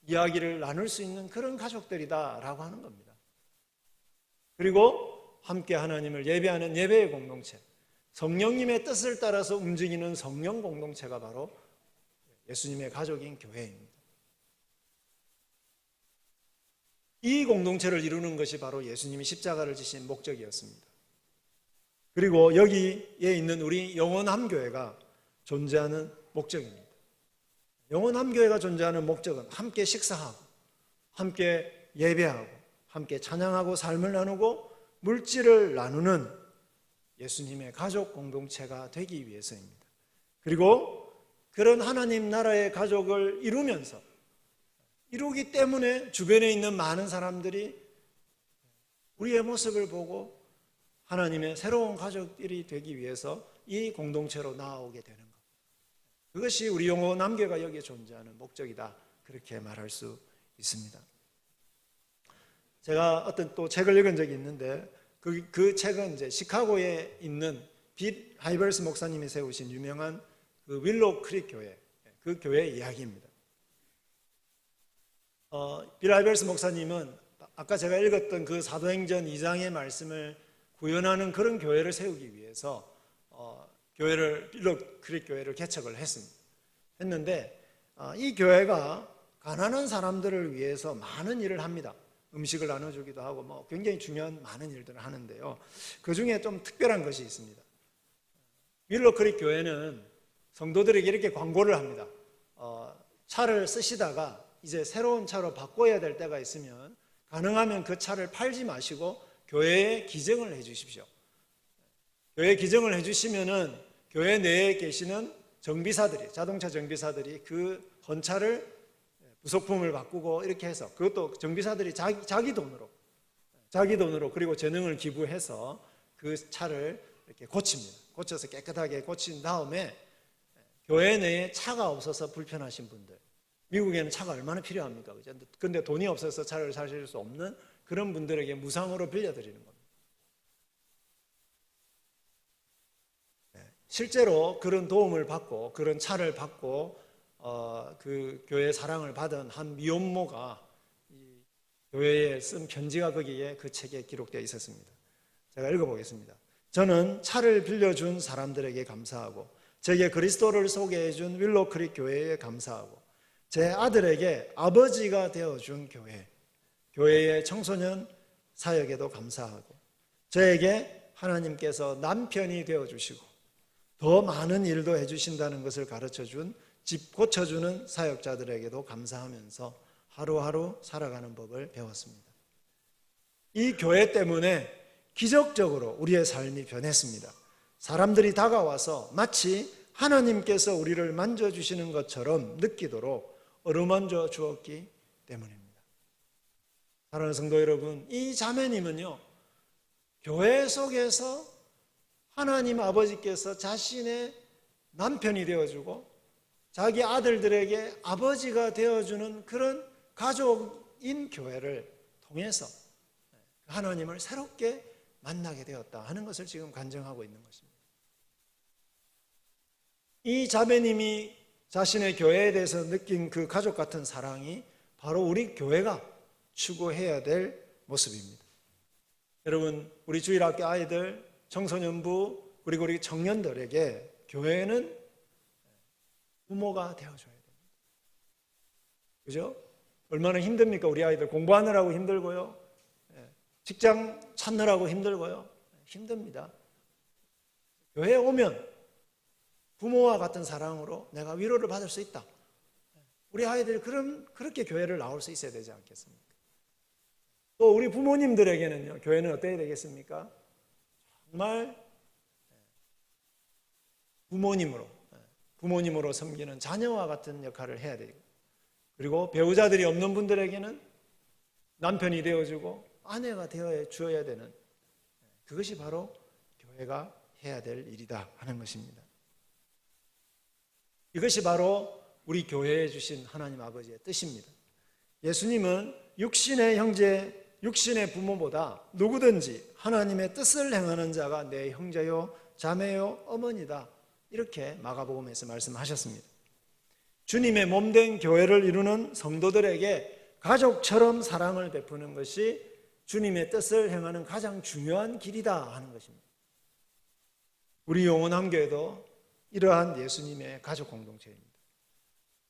이야기를 나눌 수 있는 그런 가족들이다라고 하는 겁니다. 그리고 함께 하나님을 예배하는 예배의 공동체, 성령님의 뜻을 따라서 움직이는 성령 공동체가 바로 예수님의 가족인 교회입니다. 이 공동체를 이루는 것이 바로 예수님이 십자가를 지신 목적이었습니다. 그리고 여기에 있는 우리 영원함교회가 존재하는 목적입니다. 영원함교회가 존재하는 목적은 함께 식사하고 함께 예배하고 함께 찬양하고 삶을 나누고 물질을 나누는 예수님의 가족 공동체가 되기 위해서입니다. 그리고 그런 하나님 나라의 가족을 이루기 때문에 주변에 있는 많은 사람들이 우리의 모습을 보고 하나님의 새로운 가족들이 되기 위해서 이 공동체로 나아오게 되는 것. 그것이 우리 영원함교회가 여기에 존재하는 목적이다. 그렇게 말할 수 있습니다. 제가 어떤 또 책을 읽은 적이 있는데 그 책은 이제 시카고에 있는 빌 하이버스 목사님이 세우신 유명한 그 윌로우 크릭 교회, 그 교회의 이야기입니다. 빌 하이버스 목사님은 아까 제가 읽었던 그 사도행전 2장의 말씀을 구현하는 그런 교회를 세우기 위해서 교회를 윌로우 크릭 교회를 개척을 했는데 이 교회가 가난한 사람들을 위해서 많은 일을 합니다. 음식을 나눠주기도 하고 뭐 굉장히 중요한 많은 일들을 하는데요. 그 중에 좀 특별한 것이 있습니다. 윌로우 크릭 교회는 성도들에게 이렇게 광고를 합니다. 차를 쓰시다가 이제 새로운 차로 바꿔야 될 때가 있으면 가능하면 그 차를 팔지 마시고 교회에 기증을 해 주십시오. 교회에 기증을 해 주시면은 교회 내에 계시는 정비사들이, 자동차 정비사들이 그 헌차를 부속품을 바꾸고 이렇게 해서, 그것도 정비사들이 자기 돈으로 그리고 재능을 기부해서 그 차를 이렇게 고칩니다. 고쳐서 깨끗하게 고친 다음에 교회 내에 차가 없어서 불편하신 분들, 미국에는 차가 얼마나 필요합니까? 그런데 돈이 없어서 차를 사실 수 없는 그런 분들에게 무상으로 빌려드리는 겁니다. 실제로 그런 도움을 받고 그런 차를 받고 그 교회의 사랑을 받은 한 미혼모가 이 교회에 쓴 편지가 거기에 그 책에 기록되어 있었습니다. 제가 읽어보겠습니다. 저는 차를 빌려준 사람들에게 감사하고 제게 그리스도를 소개해 준 윌로우 크릭 교회에 감사하고 제 아들에게 아버지가 되어준 교회의 청소년 사역에도 감사하고 저에게 하나님께서 남편이 되어주시고 더 많은 일도 해주신다는 것을 가르쳐준 집 고쳐주는 사역자들에게도 감사하면서 하루하루 살아가는 법을 배웠습니다. 이 교회 때문에 기적적으로 우리의 삶이 변했습니다. 사람들이 다가와서 마치 하나님께서 우리를 만져주시는 것처럼 느끼도록 어루만져 주었기 때문입니다. 사랑하는 성도 여러분, 이 자매님은요, 교회 속에서 하나님 아버지께서 자신의 남편이 되어주고 자기 아들들에게 아버지가 되어주는 그런 가족인 교회를 통해서 하나님을 새롭게 만나게 되었다 하는 것을 지금 간증하고 있는 것입니다. 이 자매님이 자신의 교회에 대해서 느낀 그 가족 같은 사랑이 바로 우리 교회가 추구해야 될 모습입니다. 여러분, 우리 주일학교 아이들, 청소년부, 그리고 우리 청년들에게 교회는 부모가 되어줘야 됩니다. 그죠? 얼마나 힘듭니까? 우리 아이들 공부하느라고 힘들고요. 직장 찾느라고 힘들고요. 힘듭니다. 교회에 오면 부모와 같은 사랑으로 내가 위로를 받을 수 있다. 우리 아이들이 그렇게 교회를 나올 수 있어야 되지 않겠습니까? 또 우리 부모님들에게는요, 교회는 어때야 되겠습니까? 정말 부모님으로 섬기는 자녀와 같은 역할을 해야 되고, 그리고 배우자들이 없는 분들에게는 남편이 되어주고 아내가 되어 주어야 되는, 그것이 바로 교회가 해야 될 일이다 하는 것입니다. 이것이 바로 우리 교회에 주신 하나님 아버지의 뜻입니다. 예수님은 육신의 형제, 육신의 부모보다 누구든지 하나님의 뜻을 행하는 자가 내 형제요, 자매요, 어머니다, 이렇게 마가복음에서 말씀하셨습니다. 주님의 몸된 교회를 이루는 성도들에게 가족처럼 사랑을 베푸는 것이 주님의 뜻을 행하는 가장 중요한 길이다 하는 것입니다. 우리 영원함교회도 이러한 예수님의 가족 공동체입니다.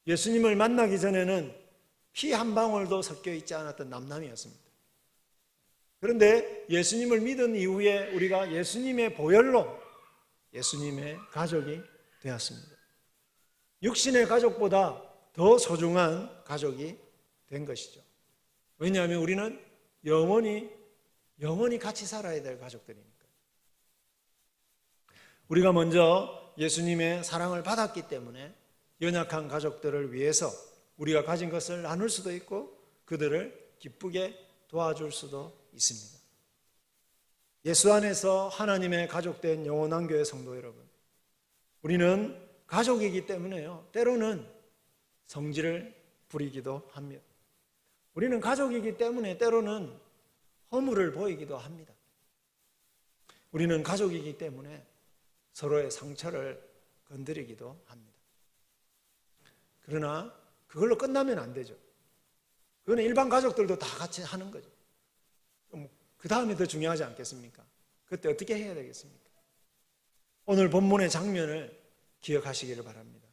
예수님을 만나기 전에는 피 한 방울도 섞여 있지 않았던 남남이었습니다. 그런데 예수님을 믿은 이후에 우리가 예수님의 보혈로 예수님의 가족이 되었습니다. 육신의 가족보다 더 소중한 가족이 된 것이죠. 왜냐하면 우리는 영원히 같이 살아야 될 가족들이니까. 우리가 먼저 예수님의 사랑을 받았기 때문에 연약한 가족들을 위해서 우리가 가진 것을 나눌 수도 있고 그들을 기쁘게 도와줄 수도 있습니다. 예수 안에서 하나님의 가족된 영원한 교회 성도 여러분, 우리는 가족이기 때문에요, 때로는 성질을 부리기도 합니다. 우리는 가족이기 때문에 때로는 허물을 보이기도 합니다. 우리는 가족이기 때문에 서로의 상처를 건드리기도 합니다. 그러나 그걸로 끝나면 안 되죠. 그거는 일반 가족들도 다 같이 하는 거죠. 그 다음에 더 중요하지 않겠습니까? 그때 어떻게 해야 되겠습니까? 오늘 본문의 장면을 기억하시기를 바랍니다.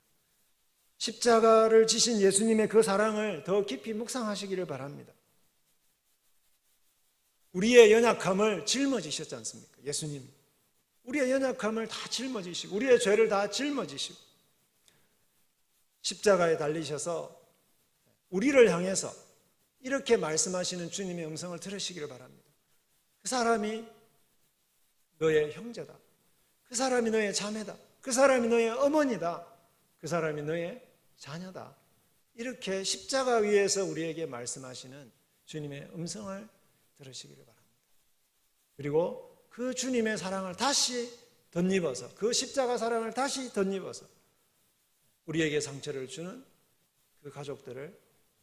십자가를 지신 예수님의 그 사랑을 더 깊이 묵상하시기를 바랍니다. 우리의 연약함을 짊어지셨지 않습니까? 예수님이 우리의 연약함을 다 짊어지시고 우리의 죄를 다 짊어지시고 십자가에 달리셔서 우리를 향해서 이렇게 말씀하시는 주님의 음성을 들으시기를 바랍니다. 그 사람이 너의 형제다. 그 사람이 너의 자매다. 그 사람이 너의 어머니다. 그 사람이 너의 자녀다. 이렇게 십자가 위에서 우리에게 말씀하시는 주님의 음성을 들으시기를 바랍니다. 그리고 그 주님의 사랑을 다시 덧입어서, 그 십자가 사랑을 다시 덧입어서 우리에게 상처를 주는 그 가족들을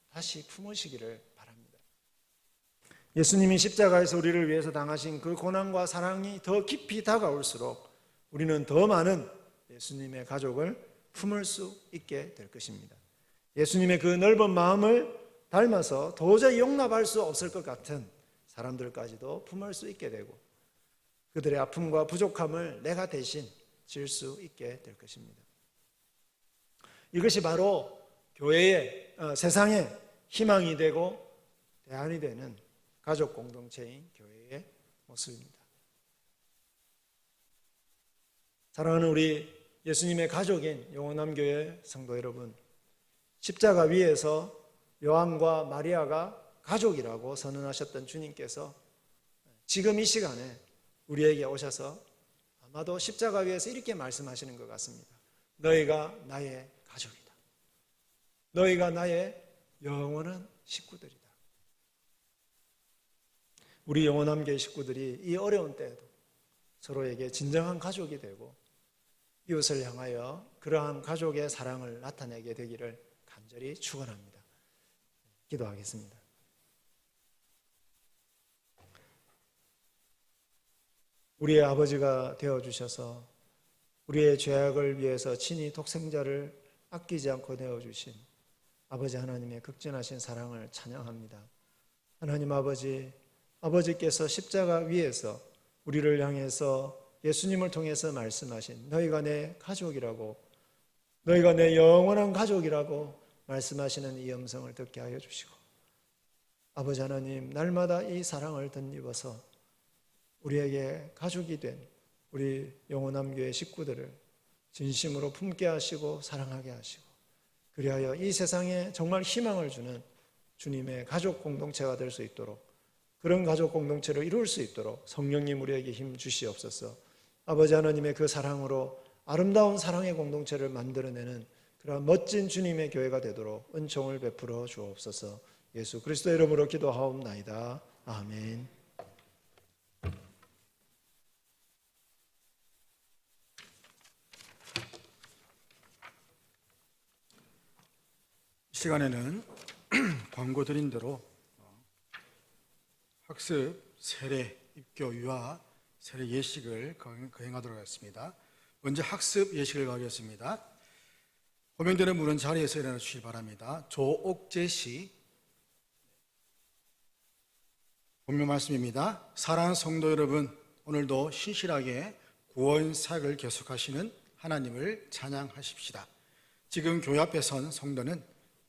다시 품으시기를 바랍니다. 예수님이 십자가에서 우리를 위해서 당하신 그 고난과 사랑이 더 깊이 다가올수록 우리는 더 많은 예수님의 가족을 품을 수 있게 될 것입니다. 예수님의 그 넓은 마음을 닮아서 도저히 용납할 수 없을 것 같은 사람들까지도 품을 수 있게 되고 그들의 아픔과 부족함을 내가 대신 질 수 있게 될 것입니다. 이것이 바로 교회의 세상의 희망이 되고 대안이 되는 가족 공동체인 교회의 모습입니다. 사랑하는 우리 예수님의 가족인 영원한 교회 성도 여러분, 십자가 위에서 요한과 마리아가 가족이라고 선언하셨던 주님께서 지금 이 시간에 우리에게 오셔서 아마도 십자가 위에서 이렇게 말씀하시는 것 같습니다. 너희가 나의 가족이다. 너희가 나의 영원한 식구들이다. 우리 영원한 교회 식구들이 이 어려운 때에도 서로에게 진정한 가족이 되고 이웃을 향하여 그러한 가족의 사랑을 나타내게 되기를 간절히 축원합니다. 기도하겠습니다. 우리의 아버지가 되어주셔서 우리의 죄악을 위해서 친히 독생자를 아끼지 않고 내어주신 아버지 하나님의 극진하신 사랑을 찬양합니다. 하나님 아버지께서 십자가 위에서 우리를 향해서 예수님을 통해서 말씀하신 너희가 내 가족이라고, 너희가 내 영원한 가족이라고 말씀하시는 이 음성을 듣게 하여 주시고 아버지 하나님, 날마다 이 사랑을 덧입어서 우리에게 가족이 된 우리 영원한 교회 식구들을 진심으로 품게 하시고 사랑하게 하시고 그리하여 이 세상에 정말 희망을 주는 주님의 가족 공동체가 될 수 있도록 그런 가족 공동체를 이룰 수 있도록 성령님 우리에게 힘 주시옵소서. 아버지 하나님의 그 사랑으로 아름다운 사랑의 공동체를 만들어내는 그러한 멋진 주님의 교회가 되도록 은총을 베풀어 주옵소서. 예수 그리스도의 이름으로 기도하옵나이다. 아멘. 이 시간에는 광고 드린 대로 학습, 세례, 입교, 유아, 세례 예식을 거행하도록 하겠습니다. 먼저 학습 예식을 가겠습니다. 호명되는 분은 자리에서 일어나 주시기 바랍니다. 조옥재 씨. 본명 말씀입니다. 사랑하는 성도 여러분, 오늘도 신실하게 구원 사역을 계속하시는 하나님을 찬양하십시다. 지금 교회 앞에 선 성도는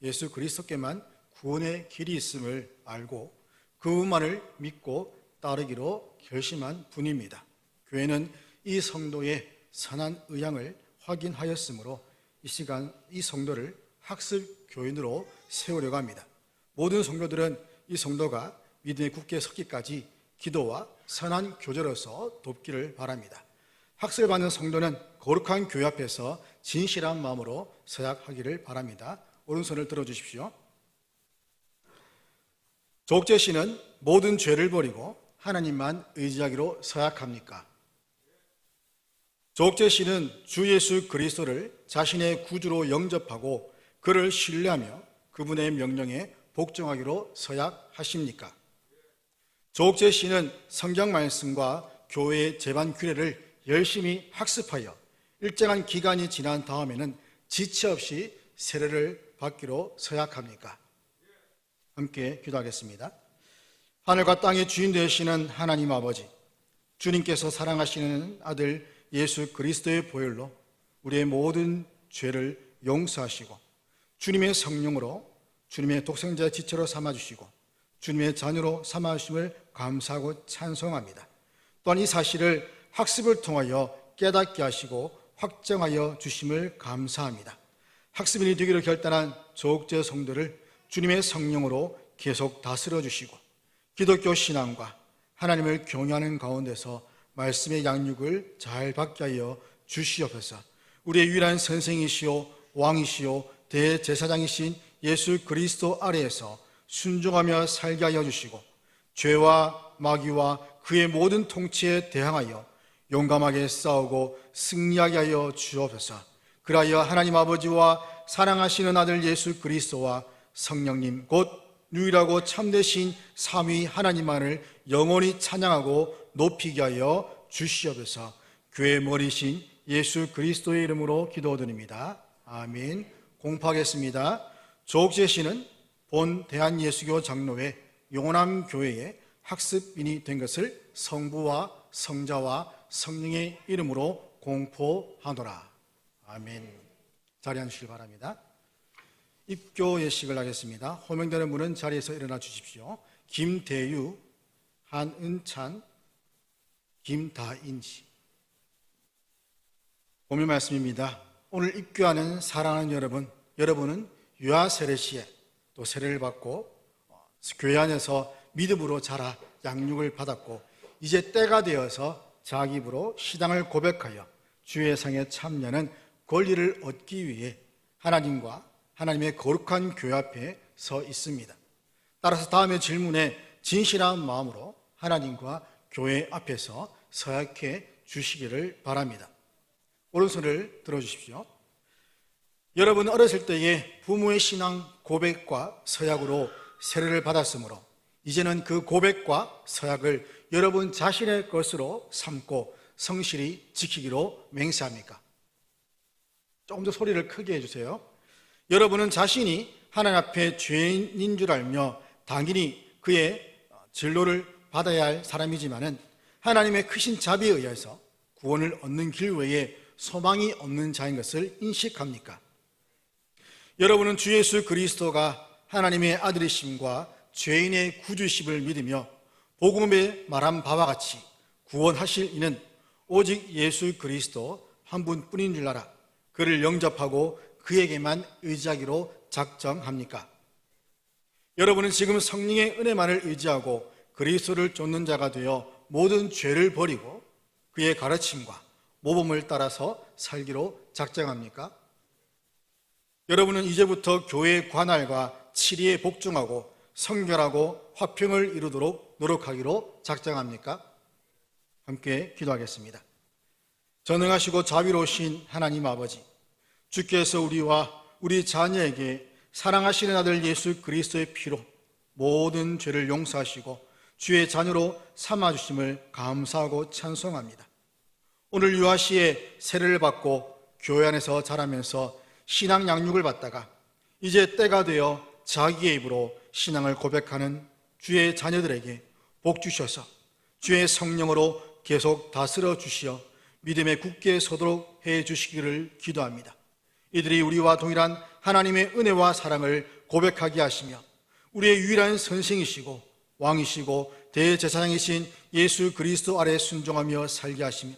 예수 그리스도께만 구원의 길이 있음을 알고 그분만을 믿고 따르기로 결심한 분입니다. 교회는 이 성도의 선한 의향을 확인하였으므로 이 시간 이 성도를 학습 교인으로 세우려고 합니다. 모든 성도들은 이 성도가 믿음에 굳게 섰기까지 기도와 선한 교제로서 돕기를 바랍니다. 학습을 받는 성도는 거룩한 교회 앞에서 진실한 마음으로 서약하기를 바랍니다. 오른손을 들어주십시오. 조옥재 씨는 모든 죄를 버리고 하나님만 의지하기로 서약합니까? 조옥재 씨는 주 예수 그리스도를 자신의 구주로 영접하고 그를 신뢰하며 그분의 명령에 복종하기로 서약하십니까? 조옥재 씨는 성경 말씀과 교회의 제반 규례를 열심히 학습하여 일정한 기간이 지난 다음에는 지체 없이 세례를 받기로 서약합니까? 함께 기도하겠습니다. 하늘과 땅의 주인 되시는 하나님 아버지, 주님께서 사랑하시는 아들 예수 그리스도의 보혈로 우리의 모든 죄를 용서하시고 주님의 성령으로 주님의 독생자의 지체로 삼아주시고 주님의 자녀로 삼아주심을 감사하고 찬송합니다. 또한 이 사실을 학습을 통하여 깨닫게 하시고 확정하여 주심을 감사합니다. 학습인이 되기로 결단한 조옥재 성도를 주님의 성령으로 계속 다스려 주시고 기독교 신앙과 하나님을 경외하는 가운데서 말씀의 양육을 잘 받게 하여 주시옵소서. 우리의 유일한 선생이시오 왕이시오 대제사장이신 예수 그리스도 아래에서 순종하며 살게 하여 주시고 죄와 마귀와 그의 모든 통치에 대항하여 용감하게 싸우고 승리하게 하여 주옵소서. 그리하여 하나님 아버지와 사랑하시는 아들 예수 그리스도와 성령님 곧 유일하고 참되신 삼위 하나님만을 영원히 찬양하고 높이게 하여 주시옵소서. 교회의 머리신 예수 그리스도의 이름으로 기도드립니다. 아멘. 공포하겠습니다. 조옥재 씨는 본 대한예수교 장로회 용남 교회의 학습인이 된 것을 성부와 성자와 성령의 이름으로 공포하노라. 아멘. 자리 앉으시기 바랍니다. 입교 예식을 하겠습니다. 호명되는 분은 자리에서 일어나 주십시오. 김대유, 한은찬, 김다인지. 본문 말씀입니다. 오늘 입교하는 사랑하는 여러분, 여러분은 유아 세례 시에 또 세례를 받고 교회 안에서 믿음으로 자라 양육을 받았고 이제 때가 되어서 자기 입으로 신앙을 고백하여 주의 상에 참여하는 권리를 얻기 위해 하나님과 하나님의 거룩한 교회 앞에 서 있습니다. 따라서 다음의 질문에 진실한 마음으로 하나님과 교회 앞에서 서약해 주시기를 바랍니다. 오른손을 들어주십시오. 여러분 어렸을 때에 부모의 신앙 고백과 서약으로 세례를 받았으므로 이제는 그 고백과 서약을 여러분 자신의 것으로 삼고 성실히 지키기로 맹세합니까? 조금 더 소리를 크게 해주세요. 여러분은 자신이 하나님 앞에 죄인인 줄 알며 당연히 그의 진로를 받아야 할 사람이지만은 하나님의 크신 자비에 의해서 구원을 얻는 길 외에 소망이 없는 자인 것을 인식합니까? 여러분은 주 예수 그리스도가 하나님의 아들이심과 죄인의 구주심을 믿으며 복음에 말한 바와 같이 구원하실 이는 오직 예수 그리스도 한 분뿐인 줄 알아 그를 영접하고 그에게만 의지하기로 작정합니까? 여러분은 지금 성령의 은혜만을 의지하고 그리스도를 쫓는 자가 되어 모든 죄를 버리고 그의 가르침과 모범을 따라서 살기로 작정합니까? 여러분은 이제부터 교회의 관할과 치리에 복종하고 성결하고 화평을 이루도록 노력하기로 작정합니까? 함께 기도하겠습니다. 전능하시고 자비로우신 하나님 아버지, 주께서 우리와 우리 자녀에게 사랑하시는 아들 예수 그리스도의 피로 모든 죄를 용서하시고 주의 자녀로 삼아주심을 감사하고 찬송합니다. 오늘 유아시에 세례를 받고 교회 안에서 자라면서 신앙 양육을 받다가 이제 때가 되어 자기의 입으로 신앙을 고백하는 주의 자녀들에게 복 주셔서 주의 성령으로 계속 다스려 주시어 믿음에 굳게 서도록 해 주시기를 기도합니다. 이들이 우리와 동일한 하나님의 은혜와 사랑을 고백하게 하시며 우리의 유일한 선생이시고 왕이시고 대제사장이신 예수 그리스도 아래 순종하며 살게 하시며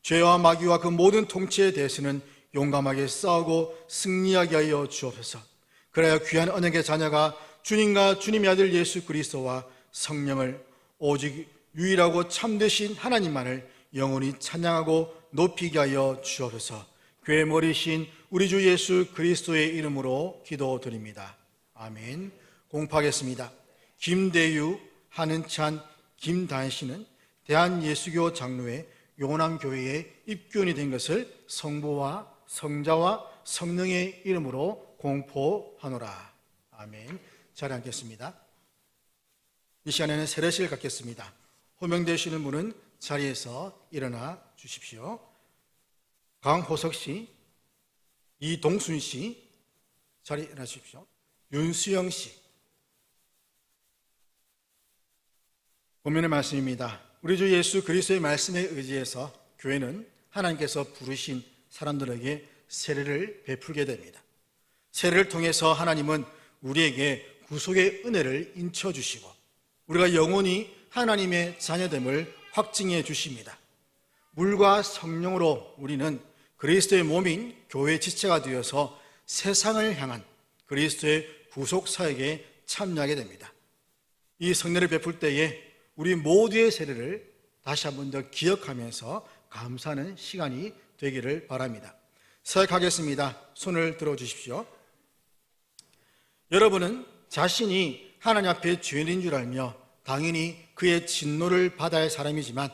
죄와 마귀와 그 모든 통치에 대해서는 용감하게 싸우고 승리하게 하여 주옵소서. 그래야 귀한 언약의 자녀가 주님과 주님의 아들 예수 그리스도와 성령을 오직 유일하고 참되신 하나님만을 영원히 찬양하고 높이게 하여 주옵소서. 교회 머리신 우리 주 예수 그리스도의 이름으로 기도드립니다. 아멘. 공포하겠습니다. 김대유, 한은찬, 김다현 씨는 대한예수교 장로회 용남교회에 입교인이 된 것을 성부와 성자와 성령의 이름으로 공포하노라. 아멘. 자리에 앉겠습니다. 이 시간에는 세례식을 갖겠습니다. 호명되시는 분은 자리에서 일어나 주십시오. 강호석 씨, 이동순 씨, 자리에 일어나 주십시오. 윤수영 씨. 본문의 말씀입니다. 우리 주 예수 그리스도의 말씀에 의지해서 교회는 하나님께서 부르신 사람들에게 세례를 베풀게 됩니다. 세례를 통해서 하나님은 우리에게 구속의 은혜를 인쳐주시고 우리가 영원히 하나님의 자녀됨을 확증해 주십니다. 물과 성령으로 우리는 그리스도의 몸인 교회의 지체가 되어서 세상을 향한 그리스도의 구속 사역에 참여하게 됩니다. 이 성례를 베풀 때에 우리 모두의 세례를 다시 한 번 더 기억하면서 감사하는 시간이 되기를 바랍니다. 시작하겠습니다. 손을 들어주십시오. 여러분은 자신이 하나님 앞에 죄인인 줄 알며 당연히 그의 진노를 받아야 할 사람이지만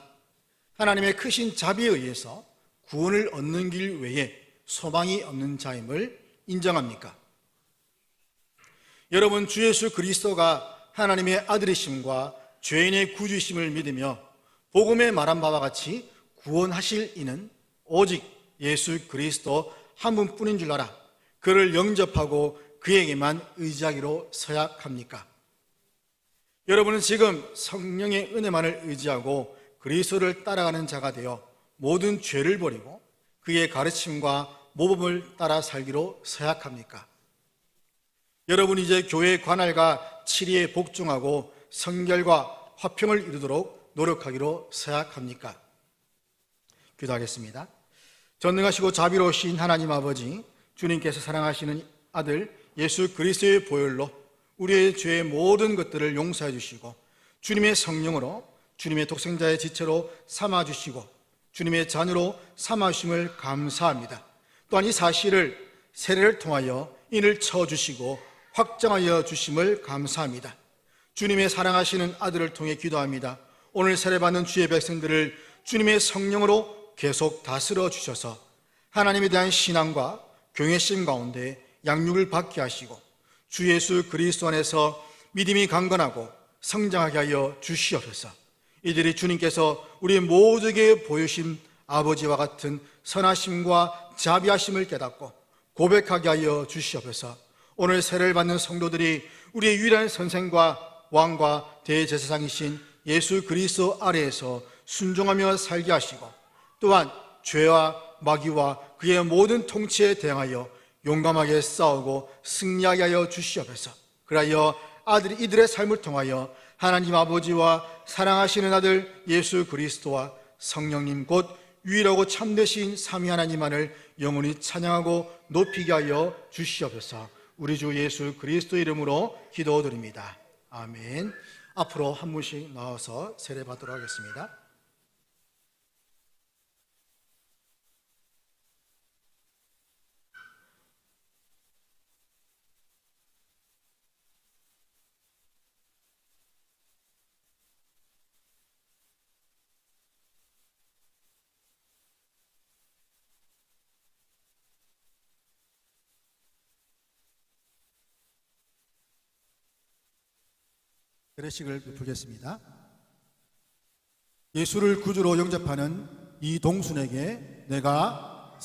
하나님의 크신 자비에 의해서 구원을 얻는 길 외에 소망이 없는 자임을 인정합니까? 여러분, 주 예수 그리스도가 하나님의 아들이심과 죄인의 구주이심을 믿으며 복음에 말한 바와 같이 구원하실 이는 오직 예수 그리스도 한 분뿐인 줄 알아 그를 영접하고 그에게만 의지하기로 서약합니까? 여러분은 지금 성령의 은혜만을 의지하고 그리스도를 따라가는 자가 되어 모든 죄를 버리고 그의 가르침과 모범을 따라 살기로 서약합니까? 여러분 이제 교회의 관할과 치리에 복종하고 성결과 화평을 이루도록 노력하기로 서약합니까? 기도하겠습니다. 전능하시고 자비로우신 하나님 아버지, 주님께서 사랑하시는 아들 예수 그리스도의 보혈로 우리의 죄의 모든 것들을 용서해 주시고 주님의 성령으로 주님의 독생자의 지체로 삼아주시고 주님의 자녀로 삼아주심을 감사합니다. 또한 이 사실을 세례를 통하여 인을 쳐주시고 확정하여 주심을 감사합니다. 주님의 사랑하시는 아들을 통해 기도합니다. 오늘 세례받는 주의 백성들을 주님의 성령으로 계속 다스려 주셔서 하나님에 대한 신앙과 경외심 가운데 양육을 받게 하시고 주 예수 그리스도 안에서 믿음이 강건하고 성장하게 하여 주시옵소서. 이들이 주님께서 우리 모두에게 보여주신 아버지와 같은 선하심과 자비하심을 깨닫고 고백하게 하여 주시옵소서. 오늘 세례를 받는 성도들이 우리의 유일한 선생과 왕과 대제사장이신 예수 그리스도 아래에서 순종하며 살게 하시고 또한 죄와 마귀와 그의 모든 통치에 대항하여 용감하게 싸우고 승리하게 하여 주시옵소서. 그리하여 이들의 삶을 통하여 하나님 아버지와 사랑하시는 아들 예수 그리스도와 성령님 곧 유일하고 참되신 삼위 하나님만을 영원히 찬양하고 높이게 하여 주시옵소서. 우리 주 예수 그리스도 이름으로 기도드립니다. 아멘. 앞으로 한 분씩 나와서 세례받도록 하겠습니다. 세례식을 베풀겠습니다. 예수를 구주로 영접하는 이 동순에게 내가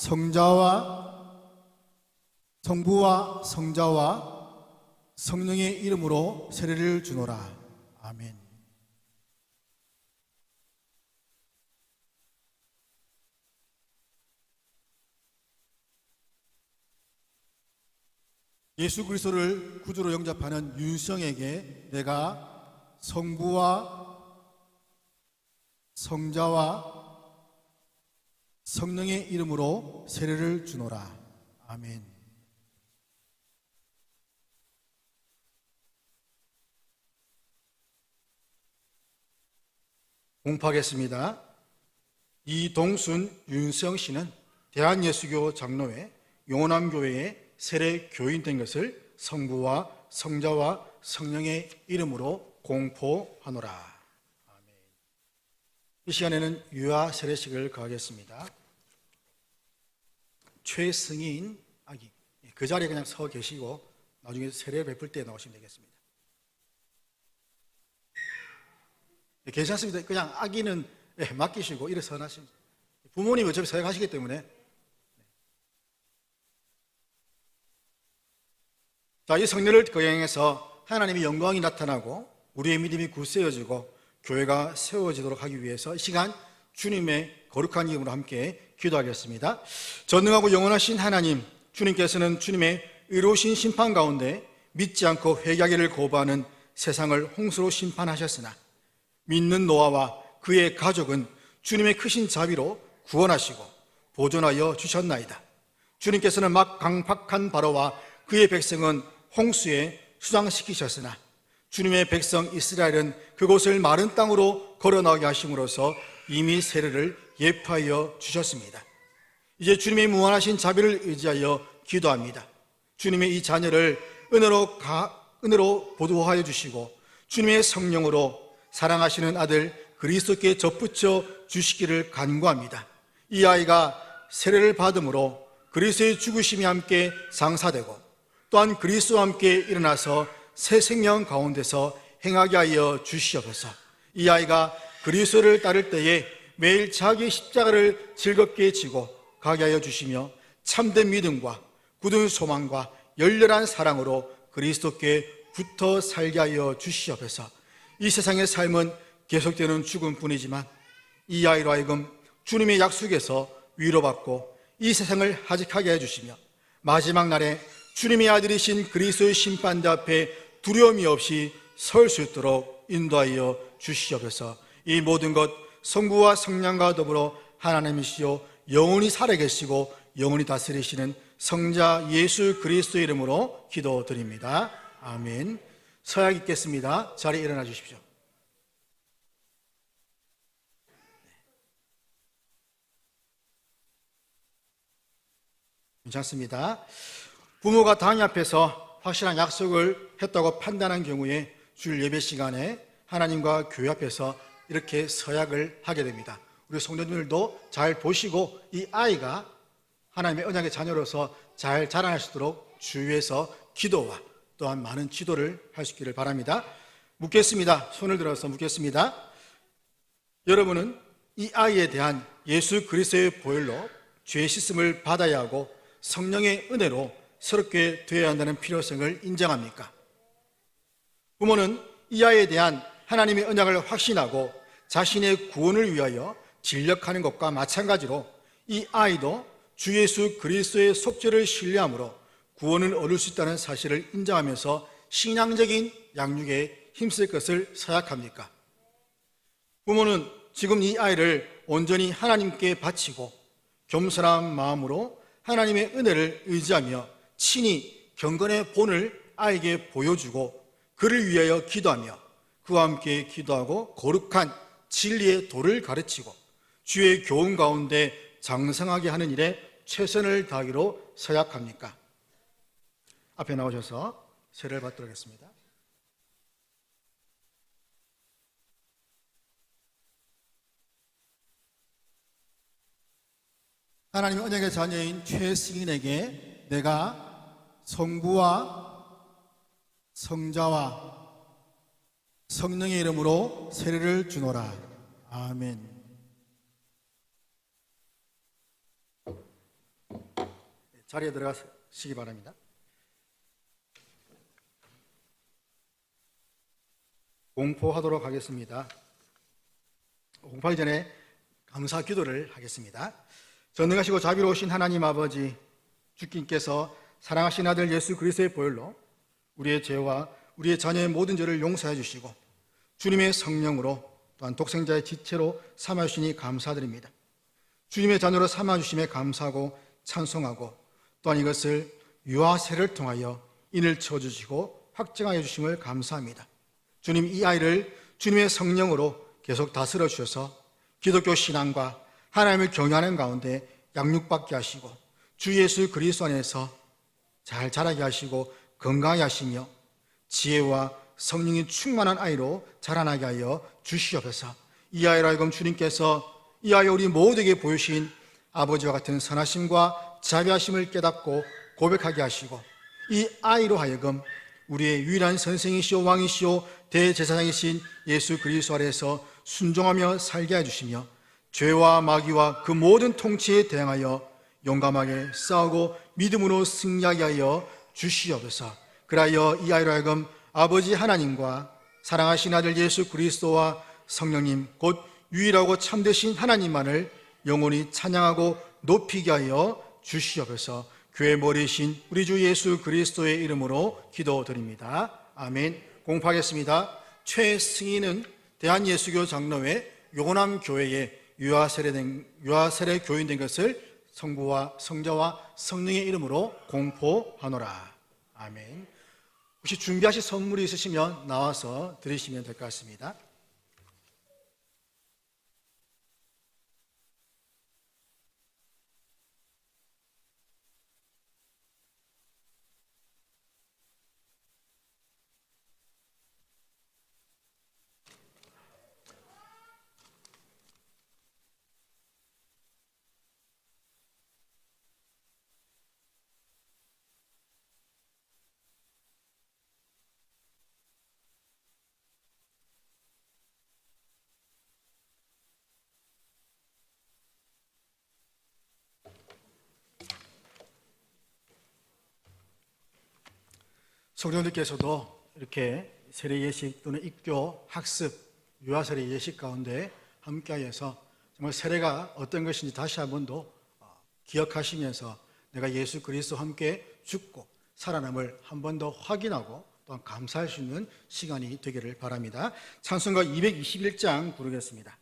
성부와 성자와 성령의 이름으로 세례를 주노라. 아멘. 예수 그리스도를 구주로 영접하는 윤성에게 내가 성부와 성자와 성령의 이름으로 세례를 주노라. 아멘. 공포하겠습니다. 이동순 윤성 씨는 대한예수교 장로회 용원암교회의 세례 교인된 것을 성부와 성자와 성령의 이름으로 공포하노라. 아멘. 이 시간에는 유아 세례식을 가하겠습니다. 최승인 아기, 그 자리에 그냥 서 계시고 나중에 세례 베풀 때 나오시면 되겠습니다. 괜찮습니다. 그냥 아기는 맡기시고 일어서 나십니다. 부모님 어차피 사역하시기 때문에. 자, 이 성례를 거행해서 하나님의 영광이 나타나고 우리의 믿음이 굳세어지고 교회가 세워지도록 하기 위해서 이 시간 주님의 거룩한 이름으로 함께 기도하겠습니다. 전능하고 영원하신 하나님, 주님께서는 주님의 의로우신 심판 가운데 믿지 않고 회개하기를 거부하는 세상을 홍수로 심판하셨으나 믿는 노아와 그의 가족은 주님의 크신 자비로 구원하시고 보존하여 주셨나이다. 주님께서는 막 강팍한 바로와 그의 백성은 홍수에 수장시키셨으나 주님의 백성 이스라엘은 그곳을 마른 땅으로 걸어나오게 하심으로써 이미 세례를 예표하여 주셨습니다. 이제 주님의 무한하신 자비를 의지하여 기도합니다. 주님의 이 자녀를 은혜로 보호하여 주시고 주님의 성령으로 사랑하시는 아들 그리스도께 접붙여 주시기를 간구합니다. 이 아이가 세례를 받음으로 그리스도의 죽으심이 함께 상사되고 또한 그리스도와 함께 일어나서 새 생명 가운데서 행하게 하여 주시옵소서. 이 아이가 그리스도를 따를 때에 매일 자기의 십자가를 즐겁게 지고 가게 하여 주시며 참된 믿음과 굳은 소망과 열렬한 사랑으로 그리스도께 붙어 살게 하여 주시옵소서. 이 세상의 삶은 계속되는 죽음뿐이지만 이 아이로 하여금 주님의 약속에서 위로받고 이 세상을 하직하게 해주시며 마지막 날에 주님의 아들이신 그리스도의 심판대 앞에 두려움이 없이 설 수 있도록 인도하여 주시옵소서. 이 모든 것 성부와 성령과 더불어 하나님이시요 영원히 살아계시고 영원히 다스리시는 성자 예수 그리스도의 이름으로 기도드립니다. 아멘. 서약 있겠습니다. 자리에 일어나 주십시오. 괜찮습니다. 부모가 당회 앞에서 확실한 약속을 했다고 판단한 경우에 주일 예배 시간에 하나님과 교회 앞에서 이렇게 서약을 하게 됩니다. 우리 성도님들도 잘 보시고 이 아이가 하나님의 언약의 자녀로서 잘 자라날 수 있도록 주위에서 기도와 또한 많은 지도를 할 수 있기를 바랍니다. 묻겠습니다. 손을 들어서 묻겠습니다. 여러분은 이 아이에 대한 예수 그리스도의 보혈로 죄 씻음을 받아야 하고 성령의 은혜로 새롭게 되어야 한다는 필요성을 인정합니까? 부모는 이 아이에 대한 하나님의 언약을 확신하고 자신의 구원을 위하여 진력하는 것과 마찬가지로 이 아이도 주 예수 그리스도의 속죄를 신뢰함으로 구원을 얻을 수 있다는 사실을 인정하면서 신앙적인 양육에 힘쓸 것을 서약합니까? 부모는 지금 이 아이를 온전히 하나님께 바치고 겸손한 마음으로 하나님의 은혜를 의지하며 친히 경건의 본을 아이에게 보여주고 그를 위하여 기도하며 그와 함께 기도하고 거룩한 진리의 도를 가르치고 주의 교훈 가운데 장성하게 하는 일에 최선을 다하기로 서약합니까? 앞에 나오셔서 세례를 받도록 하겠습니다. 하나님 언약의 자녀인 최승인에게 내가 성부와 성자와 성령의 이름으로 세례를 주노라. 아멘. 자리에 들어가시기 바랍니다. 공포하도록 하겠습니다. 공포하기 전에 감사 기도를 하겠습니다. 전능하시고 자비로우신 하나님 아버지, 주님께서 사랑하신 아들 예수 그리스도의 보혈로 우리의 죄와 우리의 자녀의 모든 죄를 용서해 주시고 주님의 성령으로 또한 독생자의 지체로 삼아주시니 감사드립니다. 주님의 자녀로 삼아주심에 감사하고 찬송하고 또한 이것을 유아세를 통하여 인을 쳐주시고 확증하여 주심을 감사합니다. 주님, 이 아이를 주님의 성령으로 계속 다스려 주셔서 기독교 신앙과 하나님을 경외하는 가운데 양육받게 하시고 주 예수 그리스도 안에서 잘 자라게 하시고 건강하게 하시며 지혜와 성령이 충만한 아이로 자라나게 하여 주시옵소서. 이 아이로 하여금 주님께서 이 아이 우리 모두에게 보여주신 아버지와 같은 선하심과 자비하심을 깨닫고 고백하게 하시고 이 아이로 하여금 우리의 유일한 선생이시오 왕이시오 대제사장이신 예수 그리스도 아래에서 순종하며 살게 해주시며 죄와 마귀와 그 모든 통치에 대항하여 용감하게 싸우고 믿음으로 승리하게 하여 주시옵소서. 그리하여 이 아이로 하여금 아버지 하나님과 사랑하신 아들 예수 그리스도와 성령님 곧 유일하고 참되신 하나님만을 영원히 찬양하고 높이게 하여 주시옵소서. 교회 머리이신 우리 주 예수 그리스도의 이름으로 기도드립니다. 아멘. 공포하겠습니다. 최승희는 대한예수교 장로회 요남 교회에 유아세례 교인 된 것을 성부와 성자와 성령의 이름으로 공포하노라. 아멘. 혹시 준비하실 선물이 있으시면 나와서 드리시면 될 것 같습니다. 성도님들께서도 이렇게 세례 예식 또는 입교 학습 유아세례 예식 가운데 함께하여서 정말 세례가 어떤 것인지 다시 한 번 더 기억하시면서 내가 예수 그리스도와 함께 죽고 살아남을 한 번 더 확인하고 또한 감사할 수 있는 시간이 되기를 바랍니다. 찬송가 221장 부르겠습니다.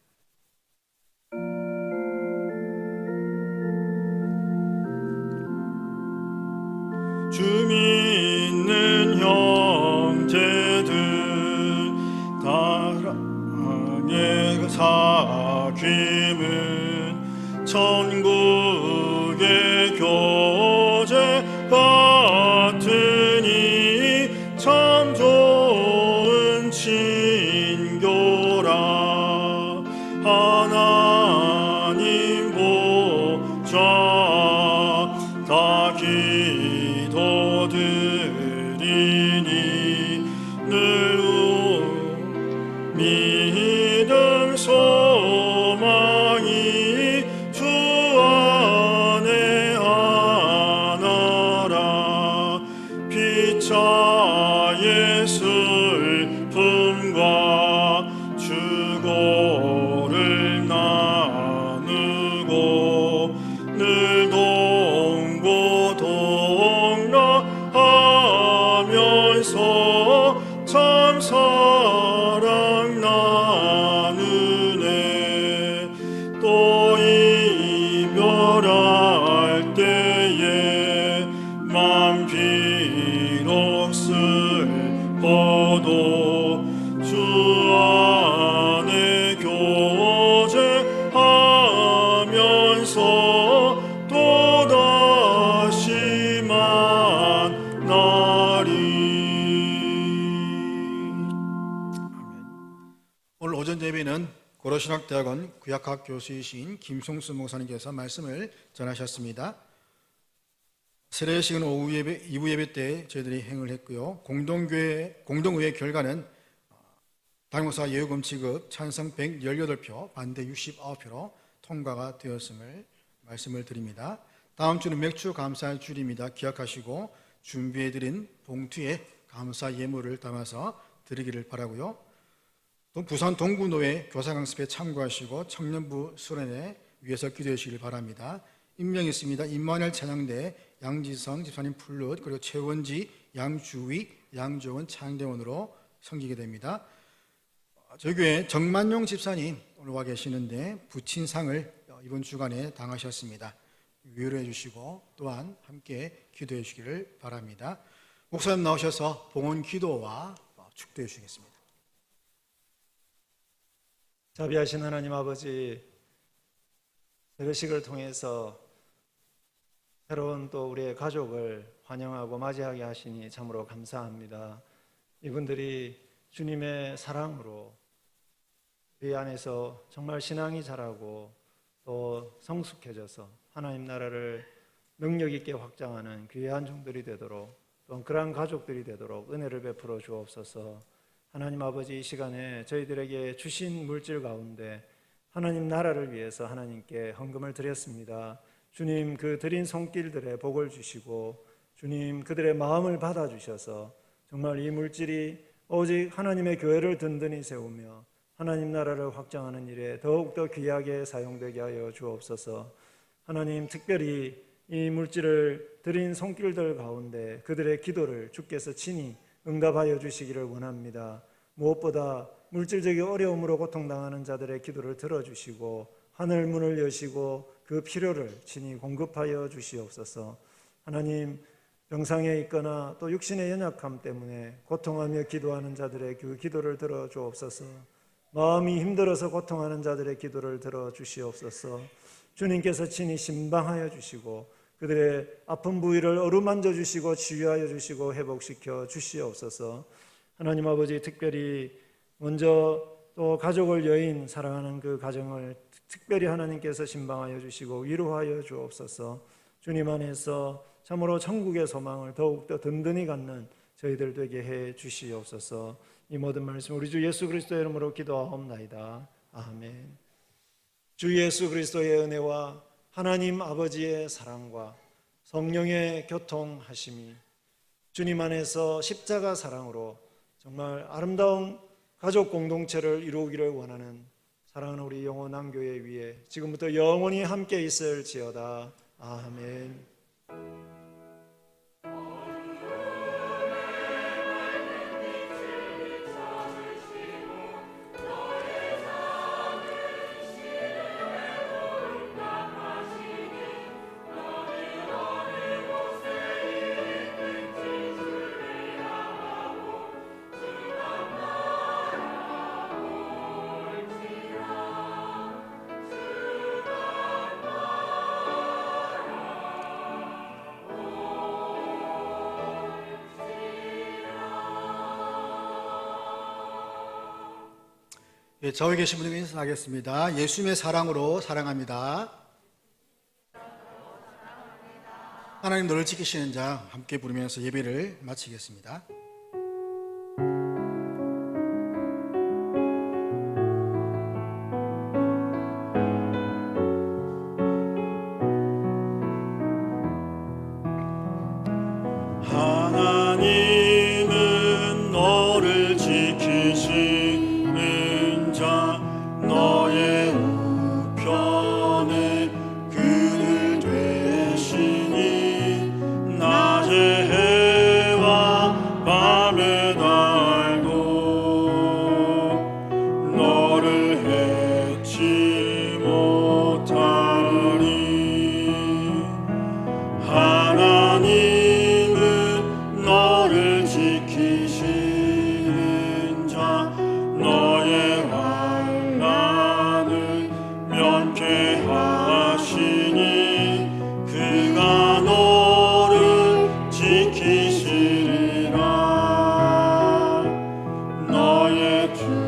주 믿는 형제들 사랑의 그 사귐은 천국의 교제 같으니 참 좋은 친교라. 하나님 보좌 다 기도드리니 늘 믿음 소망이 주 안에 하나라. 피차의 슬픔과 주고를 나누고 늘 동고동락하면서 참 사랑 나누네. 또 이별할 때에 맘 비록 슬퍼도 주 오전 예배는 고려신학대학원 구약학 교수이신 김송수 목사님께서 말씀을 전하셨습니다. 세례식은 오후 예배, 2부 예배 때 저희들이 행을 했고요. 공동의회 결과는 담임목사 예우금 지급 찬성 118표, 반대 69표로 통과가 되었음을 말씀을 드립니다. 다음 주는 맥주 감사의 주일입니다. 기억하시고 준비해드린 봉투에 감사 예물을 담아서 드리기를 바라고요. 또 부산 동구노회 교사강습에 참고하시고 청년부 수련회 위해서 기도해 주시길 바랍니다. 임명이 있습니다. 임마누엘 찬양대 양지성 집사님 플룻, 그리고 최원지, 양주위, 양조원 찬양대원으로 섬기게 됩니다. 저희 교회 정만용 집사님 오늘 와 계시는데 부친상을 이번 주간에 당하셨습니다. 위로해 주시고 또한 함께 기도해 주시기를 바랍니다. 목사님 나오셔서 봉헌 기도와 축도해 주시겠습니다. 자비하신 하나님 아버지, 세례식을 통해서 새로운 또 우리의 가족을 환영하고 맞이하게 하시니 참으로 감사합니다. 이분들이 주님의 사랑으로 우리 안에서 정말 신앙이 자라고 또 성숙해져서 하나님 나라를 능력 있게 확장하는 귀한 종들이 되도록, 또 그러한 가족들이 되도록 은혜를 베풀어 주옵소서. 하나님 아버지, 이 시간에 저희들에게 주신 물질 가운데 하나님 나라를 위해서 하나님께 헌금을 드렸습니다. 주님, 그 드린 손길들에 복을 주시고 주님 그들의 마음을 받아주셔서 정말 이 물질이 오직 하나님의 교회를 든든히 세우며 하나님 나라를 확장하는 일에 더욱더 귀하게 사용되게 하여 주옵소서. 하나님, 특별히 이 물질을 드린 손길들 가운데 그들의 기도를 주께서 친히 응답하여 주시기를 원합니다. 무엇보다 물질적인 어려움으로 고통당하는 자들의 기도를 들어주시고 하늘 문을 여시고 그 필요를 친히 공급하여 주시옵소서. 하나님, 병상에 있거나 또 육신의 연약함 때문에 고통하며 기도하는 자들의 그 기도를 들어주옵소서. 마음이 힘들어서 고통하는 자들의 기도를 들어주시옵소서. 주님께서 친히 신방하여 주시고 그들의 아픈 부위를 어루만져 주시고 치유하여 주시고 회복시켜 주시옵소서. 하나님 아버지, 특별히 먼저 또 가족을 여인 사랑하는 그 가정을 특별히 하나님께서 신방하여 주시고 위로하여 주옵소서. 주님 안에서 참으로 천국의 소망을 더욱더 든든히 갖는 저희들 되게 해 주시옵소서. 이 모든 말씀 우리 주 예수 그리스도의 이름으로 기도하옵나이다. 아멘. 주 예수 그리스도의 은혜와 하나님 아버지의 사랑과 성령의 교통하심이 주님 안에서 십자가 사랑으로 정말 아름다운 가족 공동체를 이루기를 원하는 사랑하는 우리 영원한 교회 위에 지금부터 영원히 함께 있을지어다. 아멘. 예, 저기 계신 분에게 인사하겠습니다. 예수님의 사랑으로 사랑합니다. 하나님 너를 지키시는 자 함께 부르면서 예배를 마치겠습니다. 하나님은 너를 지키시는 자 너의 우편에 그늘 되시니 낮의 해와 밤의 달도 너를 해치 못하리. 하나님은 너를 지키시는 자 너의 환난을 면케하시니 그가 너를 지키시리라. 너의 두